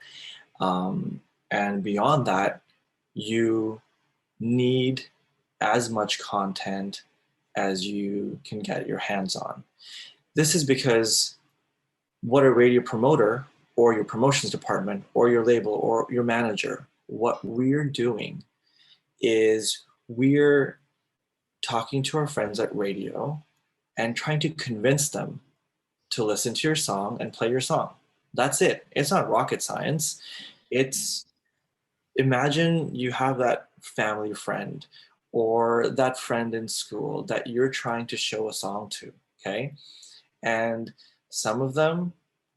and beyond that, you need as much content as you can get your hands on. This is because what a radio promoter or your promotions department or your label or your manager, what we're doing is we're talking to our friends at radio and trying to convince them to listen to your song and play your song. That's it. It's not rocket science. It's, imagine you have that family friend or that friend in school that you're trying to show a song to, okay? And some of them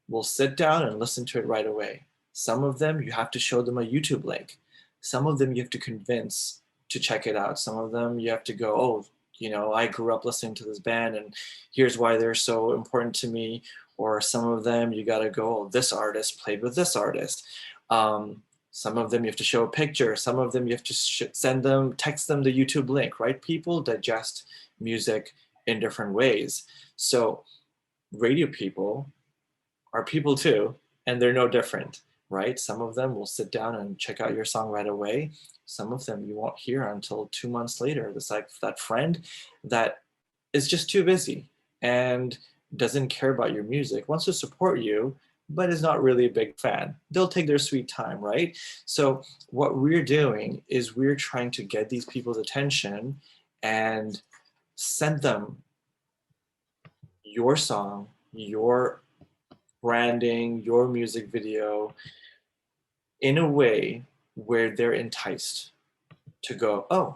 will sit down and listen to it right away. Some of them, you have to show them a YouTube link. Some of them you have to convince to check it out. Some of them you have to go, oh, you know, I grew up listening to this band and here's why they're so important to me. Or some of them you gotta go, oh, this artist played with this artist. Some of them you have to show a picture. Some of them you have to send them, text them the YouTube link, right? People digest music in different ways. So radio people are people too, and they're no different, right? Some of them will sit down and check out your song right away. Some of them you won't hear until 2 months later. It's like that friend that is just too busy and doesn't care about your music, wants to support you, but is not really a big fan. They'll take their sweet time, right? So what we're doing is we're trying to get these people's attention and send them your song, your branding, your music video in a way where they're enticed to go, oh,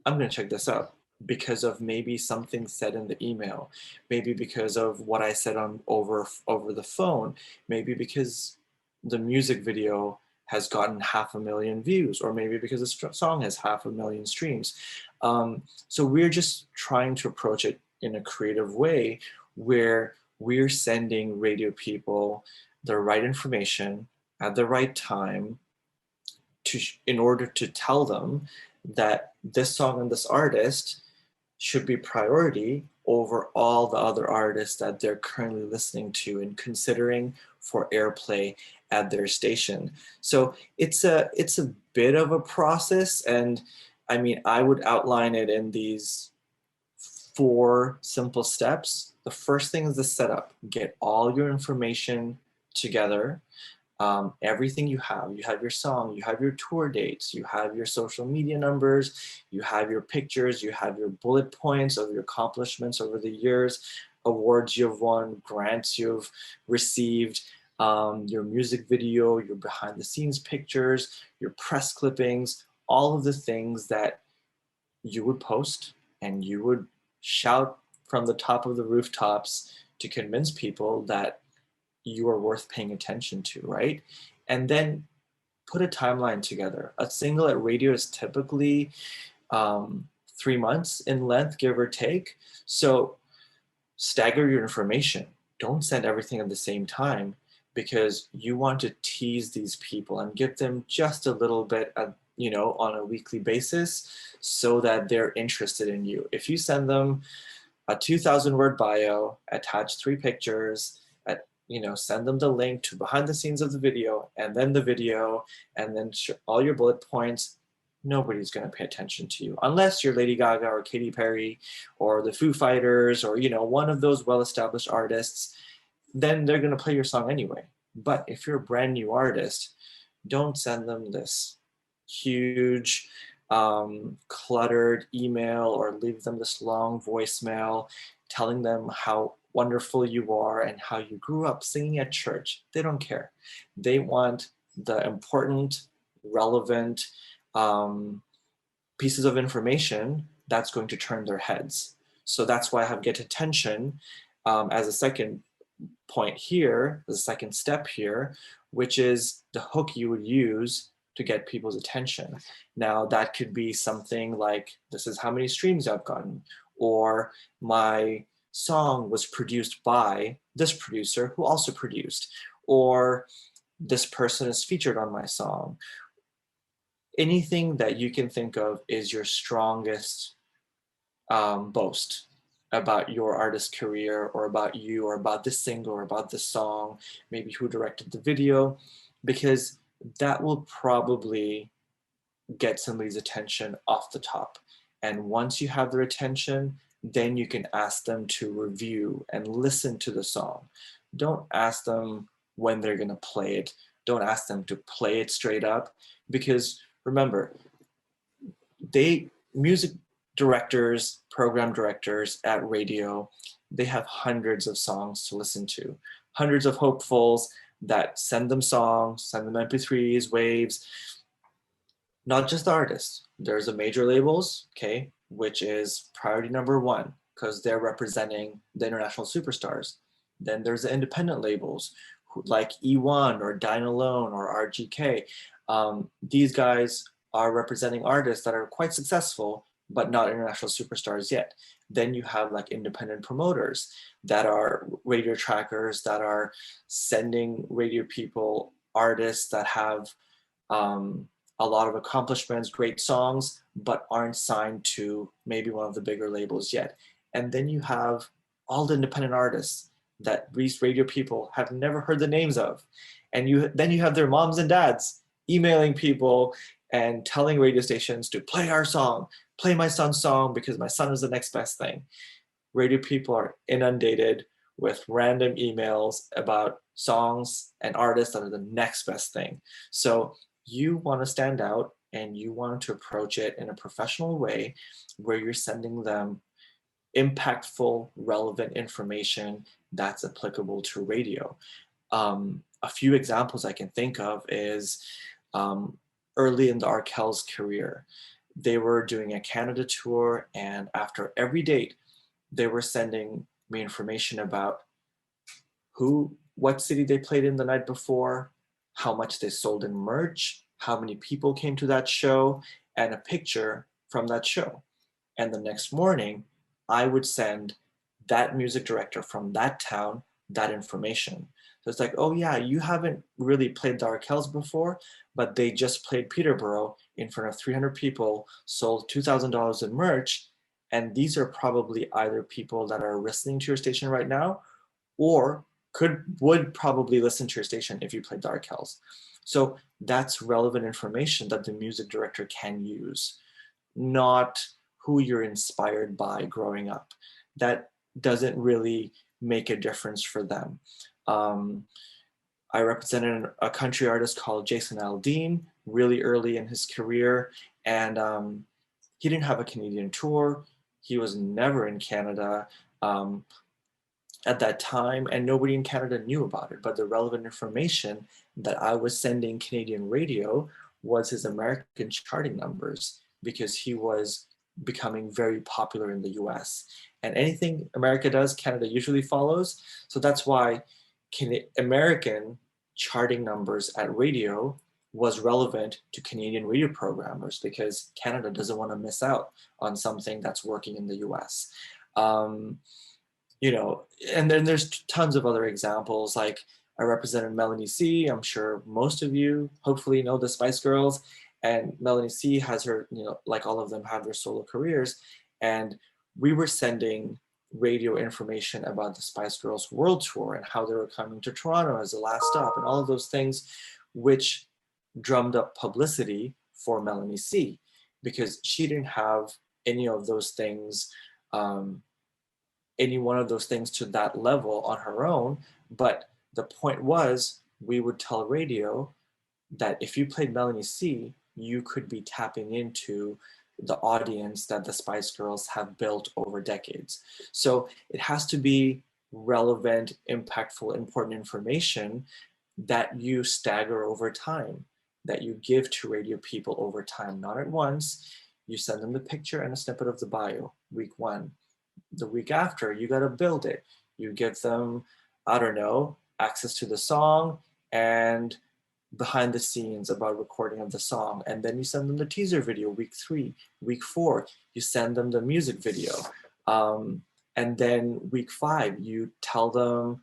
I'm going to check this out because of maybe something said in the email, maybe because of what I said on over the phone, maybe because the music video has gotten 500,000 views, or maybe because the song has 500,000 streams. So we're just trying to approach it in a creative way where we're sending radio people the right information at the right time in order to tell them that this song and this artist should be priority over all the other artists that they're currently listening to and considering for airplay at their station. So it's a bit of a process, and I mean, I would outline it in these 4 simple steps. The first thing is the setup. Get all your information together. Everything you have your song, you have your tour dates, you have your social media numbers, you have your pictures, you have your bullet points of your accomplishments over the years, awards you've won, grants you've received, your music video, your behind the scenes pictures, your press clippings, all of the things that you would post and you would shout from the top of the rooftops to convince people that you are worth paying attention to, right? And then put a timeline together. A single at radio is typically 3 months in length, give or take. So stagger your information. Don't send everything at the same time, because you want to tease these people and give them just a little bit of, on a weekly basis so that they're interested in you. If you send them a 2,000 word bio, attach 3 pictures, send them the link to behind the scenes of the video, and then the video, and then all your bullet points, nobody's going to pay attention to you unless you're Lady Gaga or Katy Perry or the Foo Fighters or, one of those well-established artists. Then they're going to play your song anyway. But if you're a brand new artist, don't send them this huge cluttered email or leave them this long voicemail telling them how wonderful you are and how you grew up singing at church. They don't care. They want the important, relevant pieces of information that's going to turn their heads. So that's why I have get attention as a second point here, the second step here, which is the hook you would use to get people's attention. Now that could be something like, this is how many streams I've gotten, or my song was produced by this producer who also produced, or this person is featured on my song. Anything that you can think of is your strongest boast about your artist career, or about you, or about this single, or about this song, maybe who directed the video, because that will probably get somebody's attention off the top. And once you have their attention, then you can ask them to review and listen to the song. Don't ask them when they're going to play it. Don't ask them to play it straight up, because remember, music directors, program directors at radio, they have hundreds of songs to listen to, hundreds of hopefuls that send them songs, send them MP3s, waves. Not just the artists. There's the major labels, okay, which is priority number 1 because they're representing the international superstars. Then there's the independent labels like E1 or Dine Alone or RGK. These guys are representing artists that are quite successful, but not international superstars yet. Then you have like independent promoters that are radio trackers that are sending radio people artists that have a lot of accomplishments, great songs, but aren't signed to maybe one of the bigger labels yet. And then you have all the independent artists that these radio people have never heard the names of. And then you have their moms and dads emailing people and telling radio stations to play our song, play my son's song because my son is the next best thing. Radio people are inundated with random emails about songs and artists that are the next best thing. So you want to stand out and you want to approach it in a professional way where you're sending them impactful, relevant information that's applicable to radio. A few examples I can think of is early in the Arkells' career, they were doing a Canada tour, and after every date, they were sending me information about what city they played in the night before, how much they sold in merch, how many people came to that show, and a picture from that show. And the next morning, I would send that music director from that town that information. So it's like, oh yeah, you haven't really played the Arkells before, but they just played Peterborough in front of 300 people, sold $2,000 in merch, and these are probably either people that are listening to your station right now, or would probably listen to your station if you played the Arkells. So that's relevant information that the music director can use, not who you're inspired by growing up. That doesn't really make a difference for them. I represented a country artist called Jason Aldean really early in his career, and he didn't have a Canadian tour. He was never in Canada at that time, and nobody in Canada knew about it. But the relevant information that I was sending Canadian radio was his American charting numbers, because he was becoming very popular in the US. And anything America does, Canada usually follows. So that's why American charting numbers at radio was relevant to Canadian radio programmers, because Canada doesn't want to miss out on something that's working in the US. You know, and then there's tons of other examples. Like I represented Melanie C. I'm sure most of you hopefully know the Spice Girls, and Melanie C has her, you know, like all of them have their solo careers. And we were sending radio information about the Spice Girls World Tour and how they were coming to Toronto as the last stop and all of those things, which drummed up publicity for Melanie C, because she didn't have any of those things, any one of those things to that level on her own. But the point was, we would tell radio that if you played Melanie C, you could be tapping into the audience that the Spice Girls have built over decades. So it has to be relevant, impactful, important information that you stagger over time, that you give to radio people over time, not at once. You send them the picture and a snippet of the bio, week one. The week after, you got to build it. You give them, I don't know, access to the song and behind the scenes about recording of the song. And then you send them the teaser video, week 3, week 4, you send them the music video. And then week 5, you tell them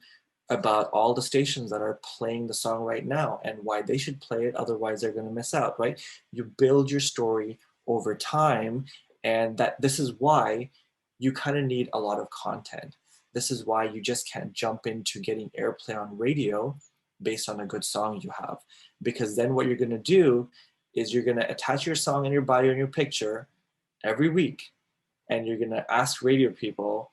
about all the stations that are playing the song right now and why they should play it, otherwise they're going to miss out, right? You build your story over time, and that this is why you kind of need a lot of content. This is why you just can't jump into getting airplay on radio based on a good song you have. Because then what you're going to do is you're going to attach your song and your bio and your picture every week, and you're going to ask radio people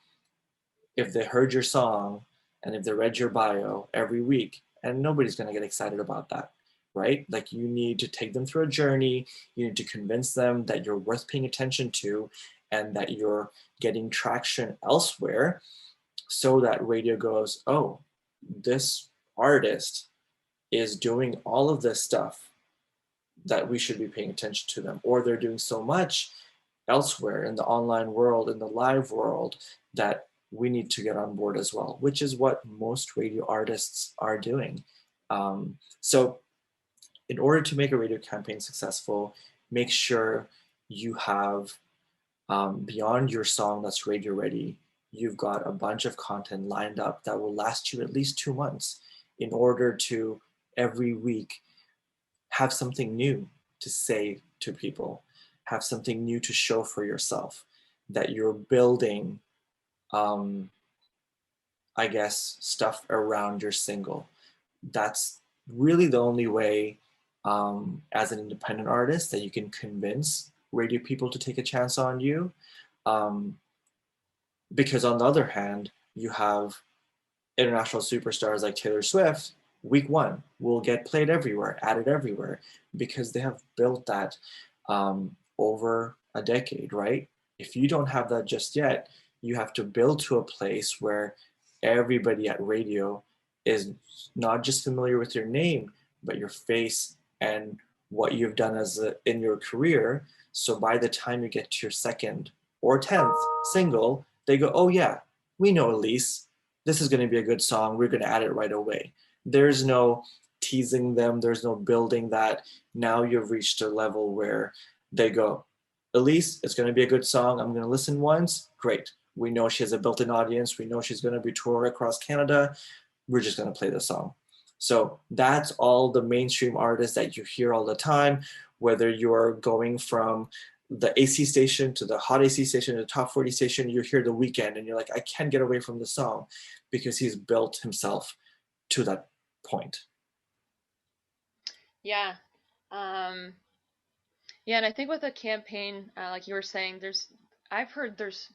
if they heard your song and if they read your bio every week, and nobody's going to get excited about that, right? Like, you need to take them through a journey. You need to convince them that you're worth paying attention to and that you're getting traction elsewhere, so that radio goes, oh, this artist is doing all of this stuff, that we should be paying attention to them, or they're doing so much elsewhere in the online world, in the live world, that we need to get on board as well, which is what most radio artists are doing. So in order to make a radio campaign successful, make sure you have, beyond your song that's radio ready, you've got a bunch of content lined up that will last you at least 2 months, in order to every week have something new to say to people, have something new to show for yourself, that you're building, I guess, stuff around your single. That's really the only way, as an independent artist, that you can convince radio people to take a chance on you. Because on the other hand, you have international superstars like Taylor Swift. Week 1 will get played everywhere, added everywhere, because they have built that over a decade, right? If you don't have that just yet, you have to build to a place where everybody at radio is not just familiar with your name, but your face and what you've done in your career. So by the time you get to your second or 10th single, they go, oh yeah, we know Elyse. This is going to be a good song. We're going to add it right away. There's no teasing them. There's no building that. Now you've reached a level where they go, Elyse, it's going to be a good song. I'm going to listen once. Great. We know she has a built-in audience. We know she's going to be touring across Canada. We're just going to play the song. So that's all the mainstream artists that you hear all the time, whether you're going from the AC station to the hot AC station to the top 40 station, you hear The Weeknd and you're like, I can't get away from the song because he's built himself to that point. Yeah. Yeah, and I think with a campaign, like you were saying, I've heard there's,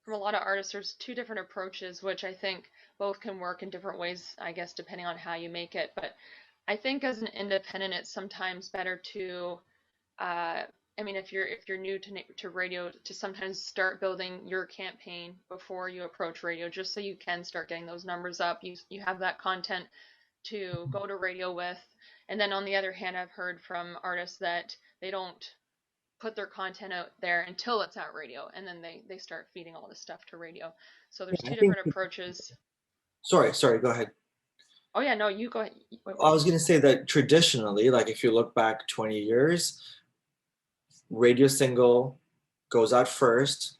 from a lot of artists, there's two different approaches, which I think both can work in different ways, I guess, depending on how you make it. But I think as an independent, it's sometimes better to, I mean, if you're new to radio, to sometimes start building your campaign before you approach radio, just so you can start getting those numbers up. You have that content to go to radio with. And then on the other hand, I've heard from artists that they don't put their content out there until it's at radio, and then they start feeding all this stuff to radio. So there's two different approaches. Sorry, go ahead. Oh yeah, no, you go ahead. I was going to say that traditionally, like if you look back 20 years, radio single goes out first,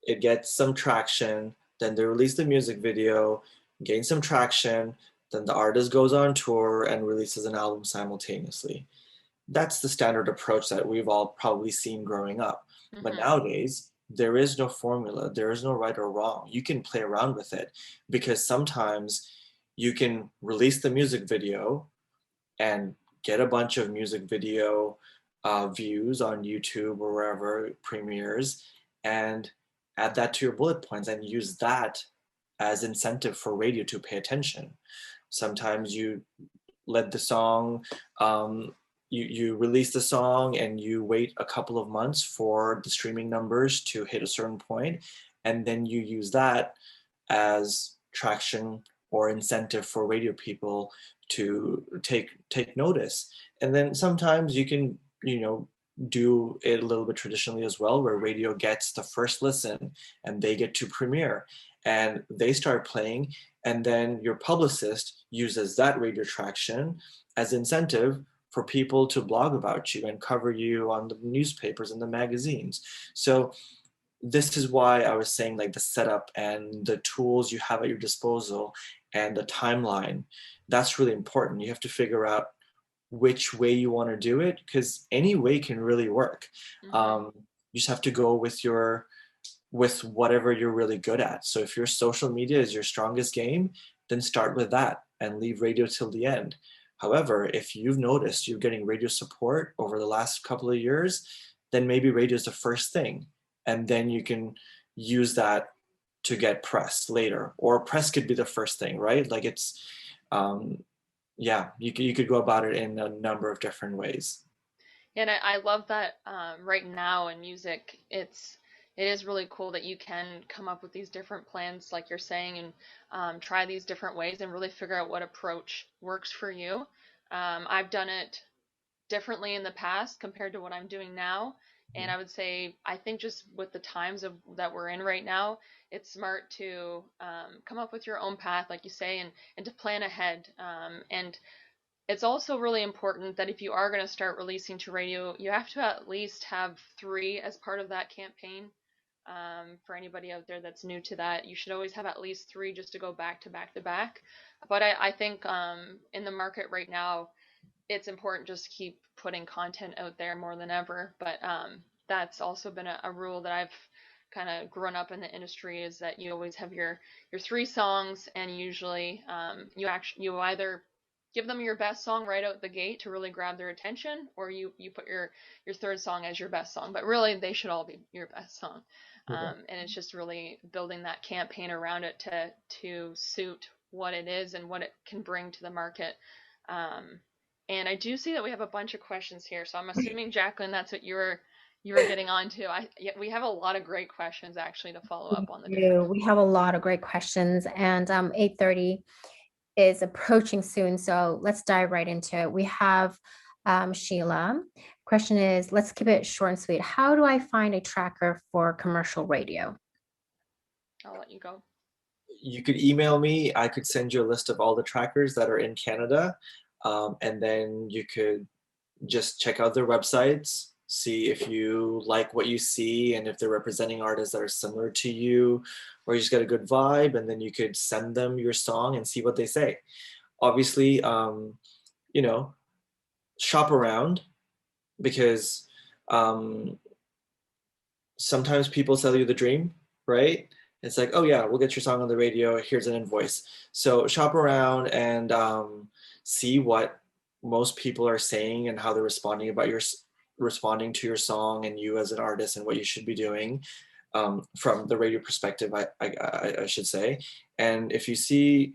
it gets some traction, then they release the music video, gain some traction, then the artist goes on tour and releases an album simultaneously. That's the standard approach that we've all probably seen growing up. Mm-hmm. But nowadays, there is no formula. There is no right or wrong. You can play around with it because sometimes you can release the music video and get a bunch of music video views on YouTube or wherever it premieres, and add that to your bullet points and use that as incentive for radio to pay attention. Sometimes you let the song, you release the song and you wait a couple of months for the streaming numbers to hit a certain point, and then you use that as traction or incentive for radio people to take notice. And then sometimes you can, do it a little bit traditionally as well, where radio gets the first listen and they get to premiere and they start playing, and then your publicist uses that radio traction as incentive for people to blog about you and cover you on the newspapers and the magazines. So this is why I was saying, like, the setup and the tools you have at your disposal and the timeline, that's really important. You have to figure out which way you want to do it, because any way can really work. Mm-hmm. You just have to go with whatever you're really good at. So if your social media is your strongest game, then start with that and leave radio till the end. However, if you've noticed you're getting radio support over the last couple of years, then maybe radio is the first thing. And then you can use that to get press later, or press could be the first thing, right? Like it's, you could go about it in a number of different ways. And I love that right now in music, it is really cool that you can come up with these different plans, like you're saying, and try these different ways and really figure out what approach works for you. I've done it differently in the past compared to what I'm doing now. And I would say, I think just with the times that we're in right now, it's smart to come up with your own path, like you say, and to plan ahead. And it's also really important that if you are going to start releasing to radio, you have to at least have 3 as part of that campaign. For anybody out there that's new to that, you should always have at least 3 just to go back to back to back. But I think in the market right now, it's important just to keep putting content out there more than ever. But that's also been a rule that I've kind of grown up in the industry, is that you always have your 3 songs, and usually you either give them your best song right out the gate to really grab their attention, or you put your 3rd song as your best song. But really, they should all be your best song. And it's just really building that campaign around it to suit what it is and what it can bring to the market. And I do see that we have a bunch of questions here, so I'm assuming, Jacqueline, that's what you were you were getting on to. Yeah, we have a lot of great questions actually to follow up on the We different. do. We have a lot of great questions, and 8:30 is approaching soon, so let's dive right into it. We have Sheila. Question is, let's keep it short and sweet. How do I find a tracker for commercial radio? I'll let you go. You could email me. I could send you a list of all the trackers that are in Canada, and then you could just check out their websites, see if you like what you see and if they're representing artists that are similar to you, or you just get a good vibe, and then you could send them your song and see what they say. Obviously, you know, shop around, because sometimes people sell you the dream, right? It's like, oh yeah, we'll get your song on the radio. Here's an invoice. So shop around and see what most people are saying and how they're responding to your song and you as an artist and what you should be doing, from the radio perspective, I should say. And if you see,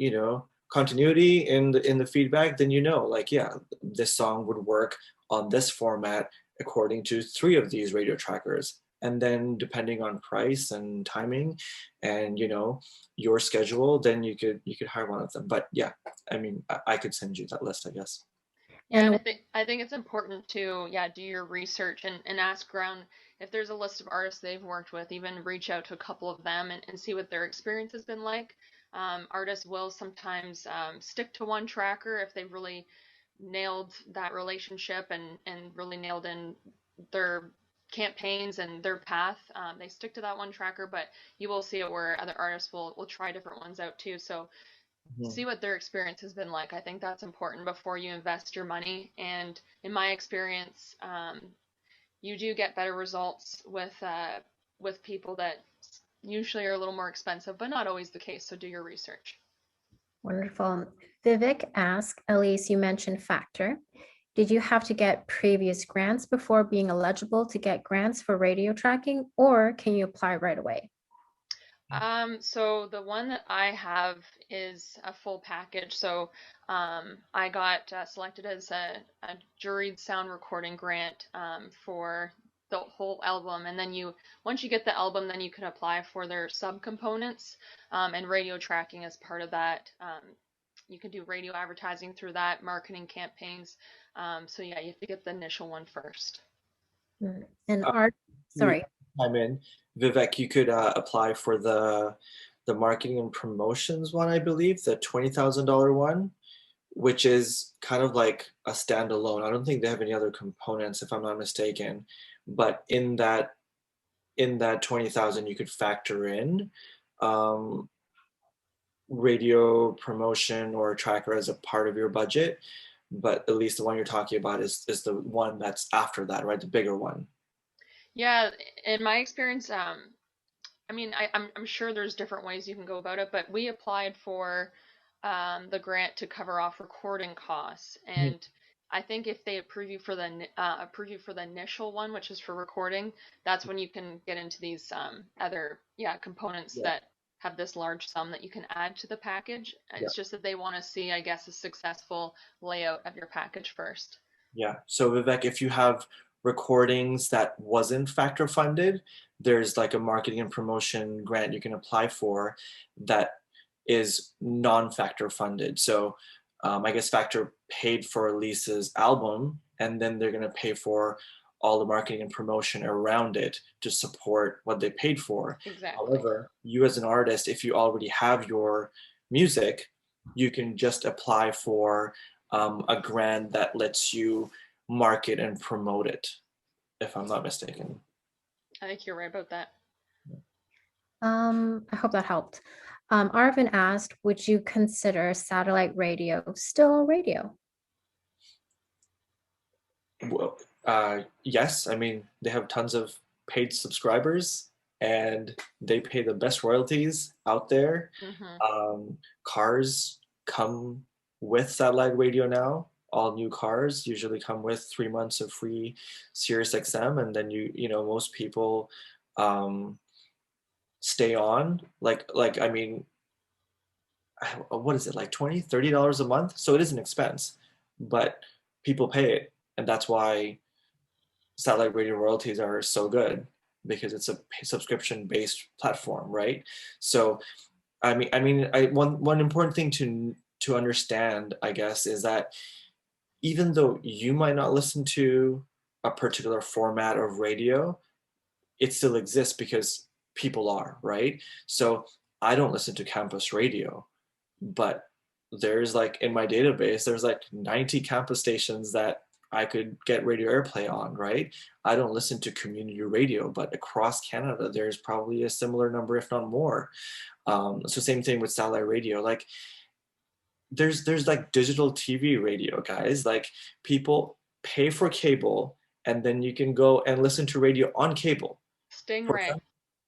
continuity in the feedback, then like, yeah, this song would work on this format according to 3 of these radio trackers. And then depending on price and timing and your schedule, then you could hire one of them. But yeah, I mean, I could send you that list, I guess. Yeah, and And I think it's important to do your research and ask around if there's a list of artists they've worked with, even reach out to a couple of them and see what their experience has been like. Artists will sometimes stick to one tracker if they've really nailed that relationship and really nailed in their campaigns and their path. They stick to that one tracker, but you will see it where other artists will try different ones out too. So see what their experience has been like. I think that's important before you invest your money. And in my experience, you do get better results with people that usually are a little more expensive, but not always the case. So do your research. wonderful. Vivek asked, Elyse, you mentioned Factor. Did you have to get previous grants before being eligible to get grants for radio tracking, or can you apply right away? So the one that I have is a full package. So I got selected as a juried sound recording grant for the whole album. And then once you get the album, then you can apply for their subcomponents, and radio tracking as part of that. You can do radio advertising through that, marketing campaigns. So yeah, you have to get the initial one first. And art, sorry. I'm in. Vivek, you could apply for the marketing and promotions one, I believe, the $20,000 one, which is kind of like a standalone. I don't think they have any other components, if I'm not mistaken. But in that 20,000, you could factor in radio promotion or a tracker as a part of your budget. But at least the one you're talking about is the one that's after that, right? The bigger one. Yeah, in my experience, I mean, I'm sure there's different ways you can go about it, but we applied for the grant to cover off recording costs, and I think if they approve you for the initial one, which is for recording, that's when you can get into these other components that have this large sum that you can add to the package. It's just that they want to see, I guess, a successful layout of your package first. Yeah. So Vivek, if you have recordings that wasn't factor funded, there's like a marketing and promotion grant you can apply for that is non-factor funded. So I guess Factor paid for Elyse's album, and then they're going to pay for all the marketing and promotion around it to support what they paid for. Exactly. However, you as an artist, if you already have your music, you can just apply for a grant that lets you market and promote it, if I'm not mistaken. I think you're right about that. I hope that helped. Arvin asked, would you consider satellite radio still radio? Well, yes. I mean, they have tons of paid subscribers and they pay the best royalties out there. Cars come with satellite radio now. All new cars usually come with 3 months of free Sirius XM, and then most people stay on. Like I mean, what is it, like $20-$30 a month? So it is an expense, but people pay it, and that's why satellite radio royalties are so good because it's a subscription-based platform, right? So, one important thing to understand, I guess, is that even though you might not listen to a particular format of radio, it still exists because people are, right? So I don't listen to campus radio, but there's like in my database, there's like 90 campus stations that I could get radio airplay on, right? I don't listen to community radio, but across Canada, there's probably a similar number, if not more. So same thing with satellite radio. Like there's like digital TV radio, guys. Like people pay for cable, and then you can go and listen to radio on cable. Stingray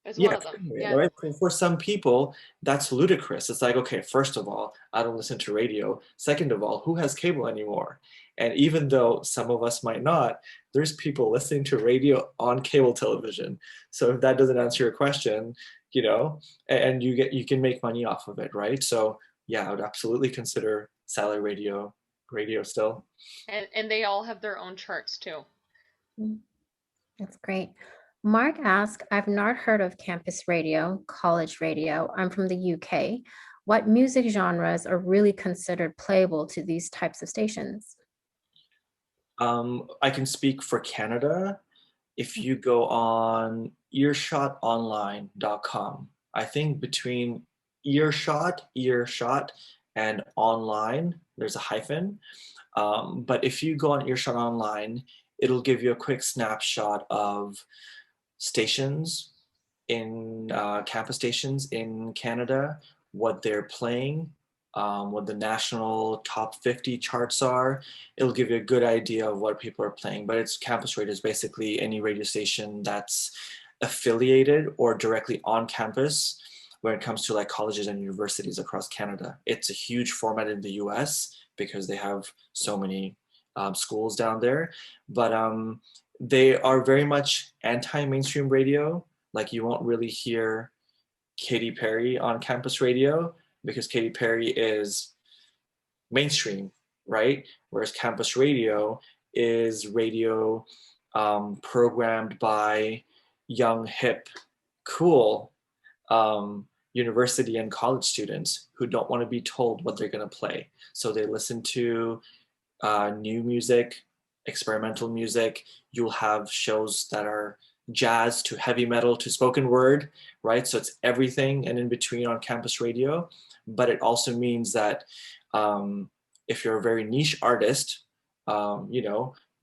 is Yeah, one of them. Yeah. right. For some people, that's ludicrous. It's like, okay, first of all, I don't listen to radio. Second of all, who has cable anymore? And even though some of us might not, there's people listening to radio on cable television. So if that doesn't answer your question, and you can make money off of it, right? So yeah, I would absolutely consider satellite radio still. And they all have their own charts too. That's great. Mark asked, I've not heard of campus radio, college radio. I'm from the UK. What music genres are really considered playable to these types of stations? I can speak for Canada. If you go on earshotonline.com, I think between earshot, and online, there's a hyphen. But if you go on Earshot Online, it'll give you a quick snapshot of stations in campus stations in Canada, what they're playing, what the national top 50 charts are. It'll give you a good idea of what people are playing. But it's campus radio is basically any radio station that's affiliated or directly on campus when it comes to like colleges and universities across Canada. It's a huge format in the US because they have so many schools down there. But they are very much anti-mainstream radio. Like you won't really hear Katy Perry on campus radio because Katy Perry is mainstream, right? Whereas campus radio is radio programmed by young, hip, cool university and college students who don't want to be told what they're going to play. So they listen to new music, experimental music. You'll have shows that are jazz to heavy metal to spoken word, right? So it's everything and in between on campus radio. But it also means that if you're a very niche artist,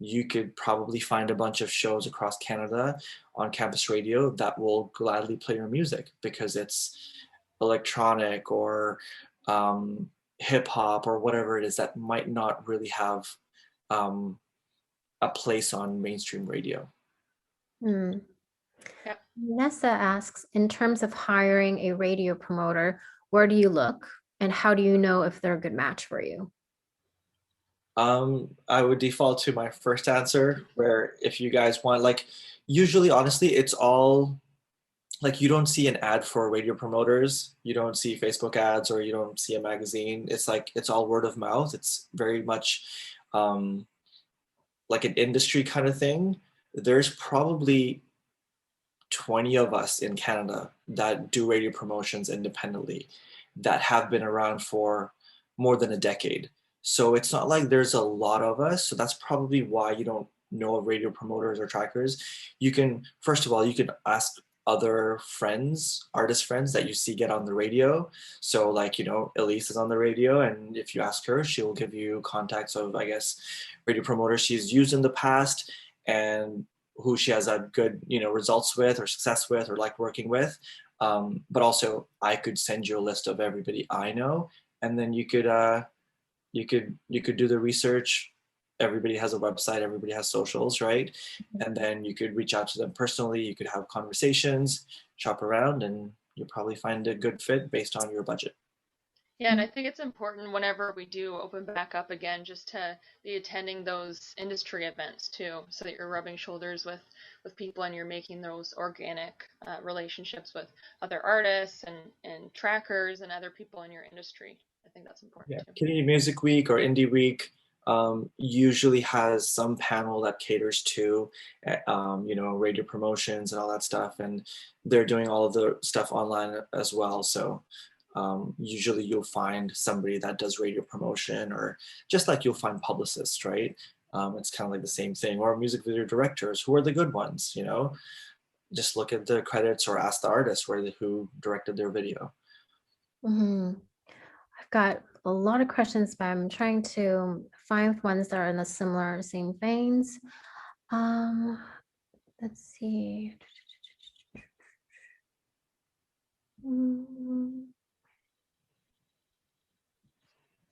you could probably find a bunch of shows across Canada on campus radio that will gladly play your music because it's electronic or hip hop or whatever it is that might not really have a place on mainstream radio. Hmm. Yep. Nessa asks, in terms of hiring a radio promoter, where do you look and how do you know if they're a good match for you? I would default to my first answer where if you guys want, like usually honestly, it's all like you don't see an ad for radio promoters, you don't see Facebook ads or you don't see a magazine. It's like it's all word of mouth. It's very much like an industry kind of thing. There's probably 20 of us in Canada that do radio promotions independently that have been around for more than a decade. So it's not like there's a lot of us. So that's probably why you don't know of radio promoters or trackers. You can, first of all, you can ask other friends, artist friends that you see get on the radio. So like, Elyse is on the radio, and if you ask her, she will give you contacts of, I guess, radio promoters she's used in the past and who she has had good, results with or success with or like working with. But also I could send you a list of everybody I know, and then you could do the research. Everybody has a website, everybody has socials, right? And then you could reach out to them personally, you could have conversations, shop around, and you'll probably find a good fit based on your budget. Yeah, and I think it's important whenever we do open back up again, just to be attending those industry events too, so that you're rubbing shoulders with people and you're making those organic relationships with other artists and trackers and other people in your industry. I think that's important too. Canadian Music Week or Indie Week, usually has some panel that caters to, radio promotions and all that stuff. And they're doing all of the stuff online as well. So usually you'll find somebody that does radio promotion, or just like you'll find publicists, right? It's kind of like the same thing, or music video directors. Who are the good ones, just look at the credits or ask the artist who directed their video. I've got a lot of questions, but I'm trying to find ones that are in the same veins. Let's see.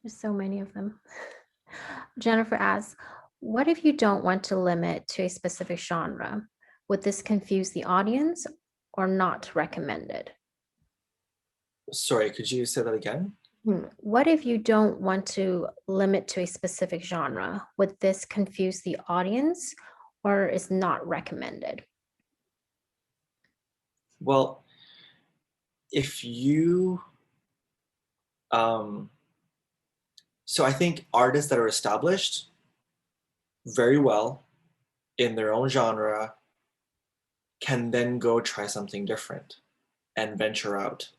There's so many of them. Jennifer asks, what if you don't want to limit to a specific genre? Would this confuse the audience or not recommended? Sorry, could you say that again? What if you don't want to limit to a specific genre? Would this confuse the audience or is not recommended? Well, if you, so I think artists that are established very well in their own genre can then go try something different and venture out.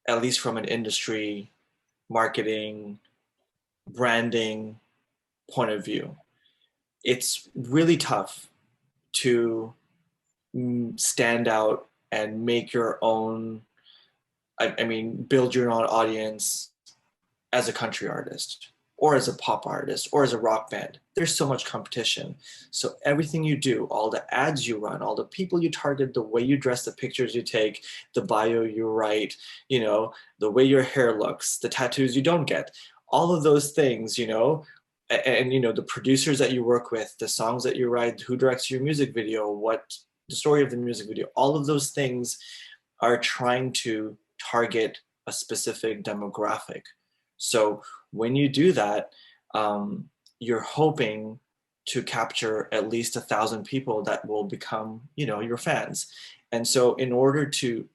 At least from an industry, marketing, branding point of view. It's really tough to stand out and make your own, build your own audience as a country artist, or as a pop artist, or as a rock band. There's so much competition. So everything you do, all the ads you run, all the people you target, the way you dress, the pictures you take, the bio you write, the way your hair looks, the tattoos you don't get, all of those things, and the producers that you work with, the songs that you write, who directs your music video, what the story of the music video, all of those things are trying to target a specific demographic. So when you do that, you're hoping to capture at least 1,000 people that will become, your fans. And so in order to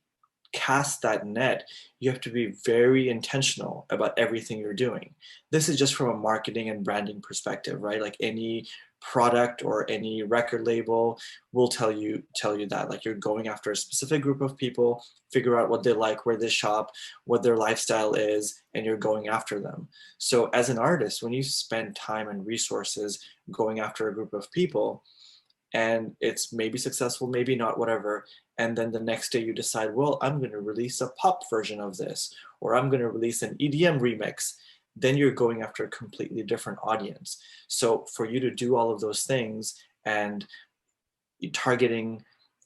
cast that net, you have to be very intentional about everything you're doing. This is just from a marketing and branding perspective, right? Like any product or any record label will tell you that, like, you're going after a specific group of people, figure out what they like, where they shop, what their lifestyle is, and you're going after them. So as an artist, when you spend time and resources going after a group of people, and it's maybe successful, maybe not, whatever, and then the next day you decide, well, I'm going to release a pop version of this, or I'm going to release an EDM remix, then you're going after a completely different audience. So for you to do all of those things and targeting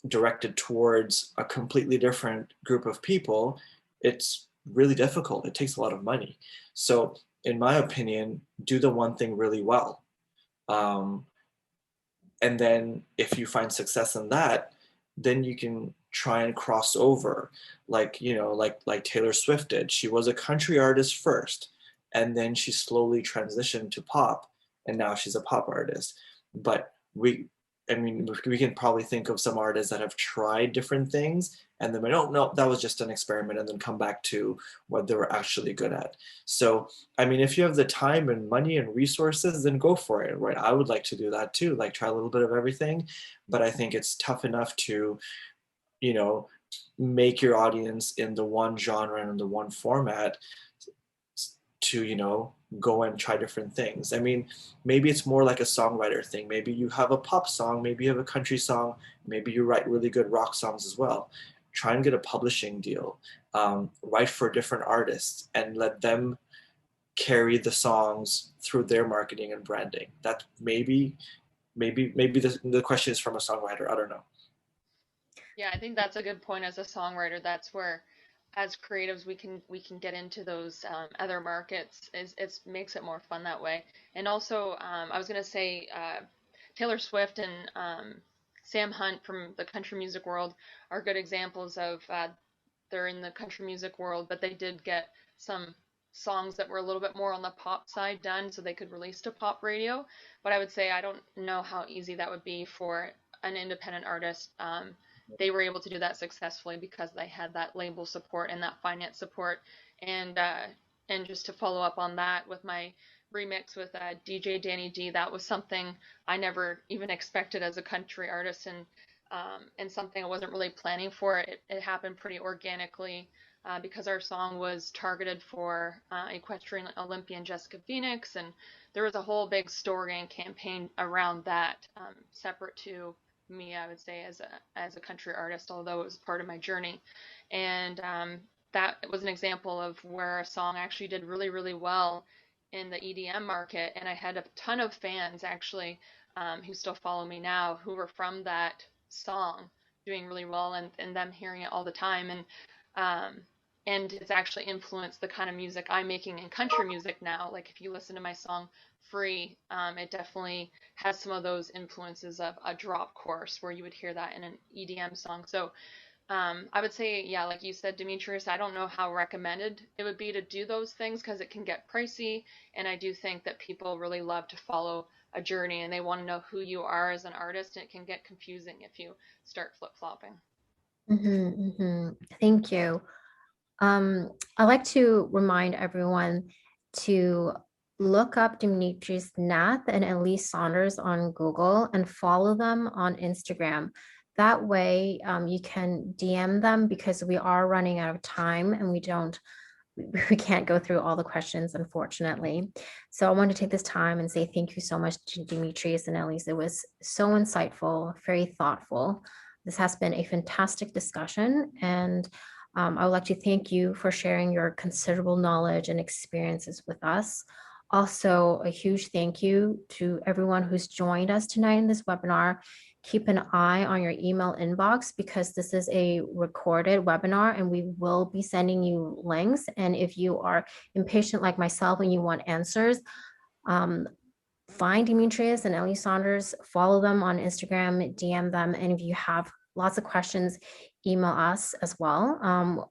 directed towards a completely different group of people, it's really difficult. It takes a lot of money. So in my opinion, do the one thing really well. And then if you find success in that, then you can try and cross over, like Taylor Swift did. She was a country artist first, and then she slowly transitioned to pop, and now she's a pop artist. But we can probably think of some artists that have tried different things and then went, oh no, that was just an experiment, and then come back to what they were actually good at. So if you have the time and money and resources, then go for it, right? I would like to do that too, like try a little bit of everything. But I think it's tough enough to make your audience in the one genre and in the one format to go and try different things. Maybe it's more like a songwriter thing. Maybe you have a pop song, maybe you have a country song, maybe you write really good rock songs as well. Try and get a publishing deal, write for different artists and let them carry the songs through their marketing and branding. That maybe the question is from a songwriter, I don't know. Yeah, I think that's a good point. As a songwriter, that's where, as creatives, we can get into those other markets. It makes it more fun that way. And also, I was gonna say, Taylor Swift and Sam Hunt from the country music world are good examples of they're in the country music world, but they did get some songs that were a little bit more on the pop side done, so they could release to pop radio. But I would say I don't know how easy that would be for an independent artist. They were able to do that successfully because they had that label support and that finance support. And and just to follow up on that with my remix with DJ Danny D, that was something I never even expected as a country artist, and something I wasn't really planning for. It happened pretty organically because our song was targeted for equestrian Olympian Jessica Phoenix, and there was a whole big story and campaign around that, separate to me, I would say, as a country artist, although it was part of my journey. And that was an example of where a song actually did really, really well in the EDM market. And I had a ton of fans actually who still follow me now who were from that song doing really well, and them hearing it all the time. And it's actually influenced the kind of music I'm making in country music now. Like if you listen to my song Free, it definitely has some of those influences of a drop chorus where you would hear that in an EDM song. So I would say, yeah, like you said, Demetrius, I don't know how recommended it would be to do those things because it can get pricey. And I do think that people really love to follow a journey and they want to know who you are as an artist. And it can get confusing if you start flip-flopping. Thank you. I'd like to remind everyone to look up Demetrius, Nath, and Elyse Saunders on Google and follow them on Instagram. That way you can DM them because we are running out of time and we can't go through all the questions, unfortunately. So I want to take this time and say thank you so much to Demetrius and Elyse. It was so insightful, very thoughtful. This has been a fantastic discussion, and I would like to thank you for sharing your considerable knowledge and experiences with us. Also, a huge thank you to everyone who's joined us tonight in this webinar. Keep an eye on your email inbox because this is a recorded webinar and we will be sending you links. And if you are impatient like myself and you want answers, find Demetrius and Elyse Saunders, follow them on Instagram, DM them. And if you have lots of questions, email us as well.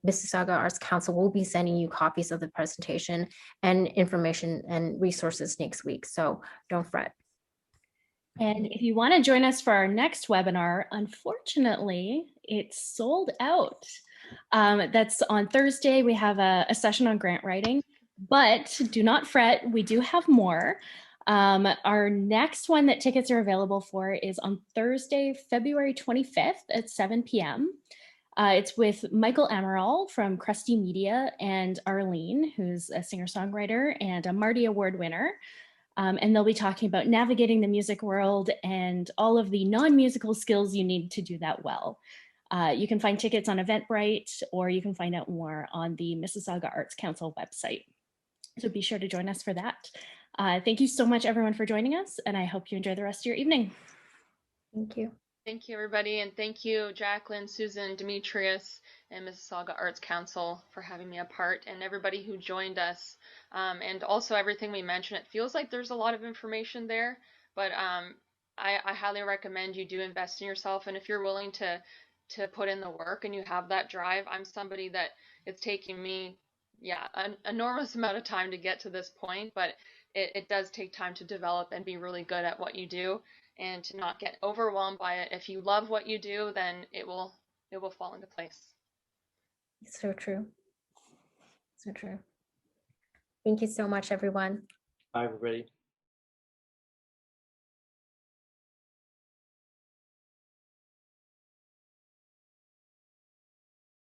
Mississauga Arts Council will be sending you copies of the presentation and information and resources next week. So don't fret. And if you want to join us for our next webinar, unfortunately, it's sold out. That's on Thursday. We have a session on grant writing, but do not fret. We do have more. Our next one that tickets are available for is on Thursday, February 25th at 7 p.m. It's with Michael Amaral from Krusty Media and Arlene, who's a singer-songwriter and a Marty Award winner. And they'll be talking about navigating the music world and all of the non-musical skills you need to do that well. You can find tickets on Eventbrite, or you can find out more on the Mississauga Arts Council website. So be sure to join us for that. Thank you so much, everyone, for joining us, and I hope you enjoy the rest of your evening. Thank you. Thank you, everybody, and thank you, Jacqueline, Susan, Demetrius, and Mississauga Arts Council for having me a part, and everybody who joined us, and also everything we mentioned. It feels like there's a lot of information there, but I highly recommend you do invest in yourself, and if you're willing to put in the work and you have that drive, I'm somebody that it's taking me, an enormous amount of time to get to this point, but it does take time to develop and be really good at what you do, and to not get overwhelmed by it. If you love what you do, then it will fall into place. It's so true. So true. Thank you so much, everyone. Bye, everybody.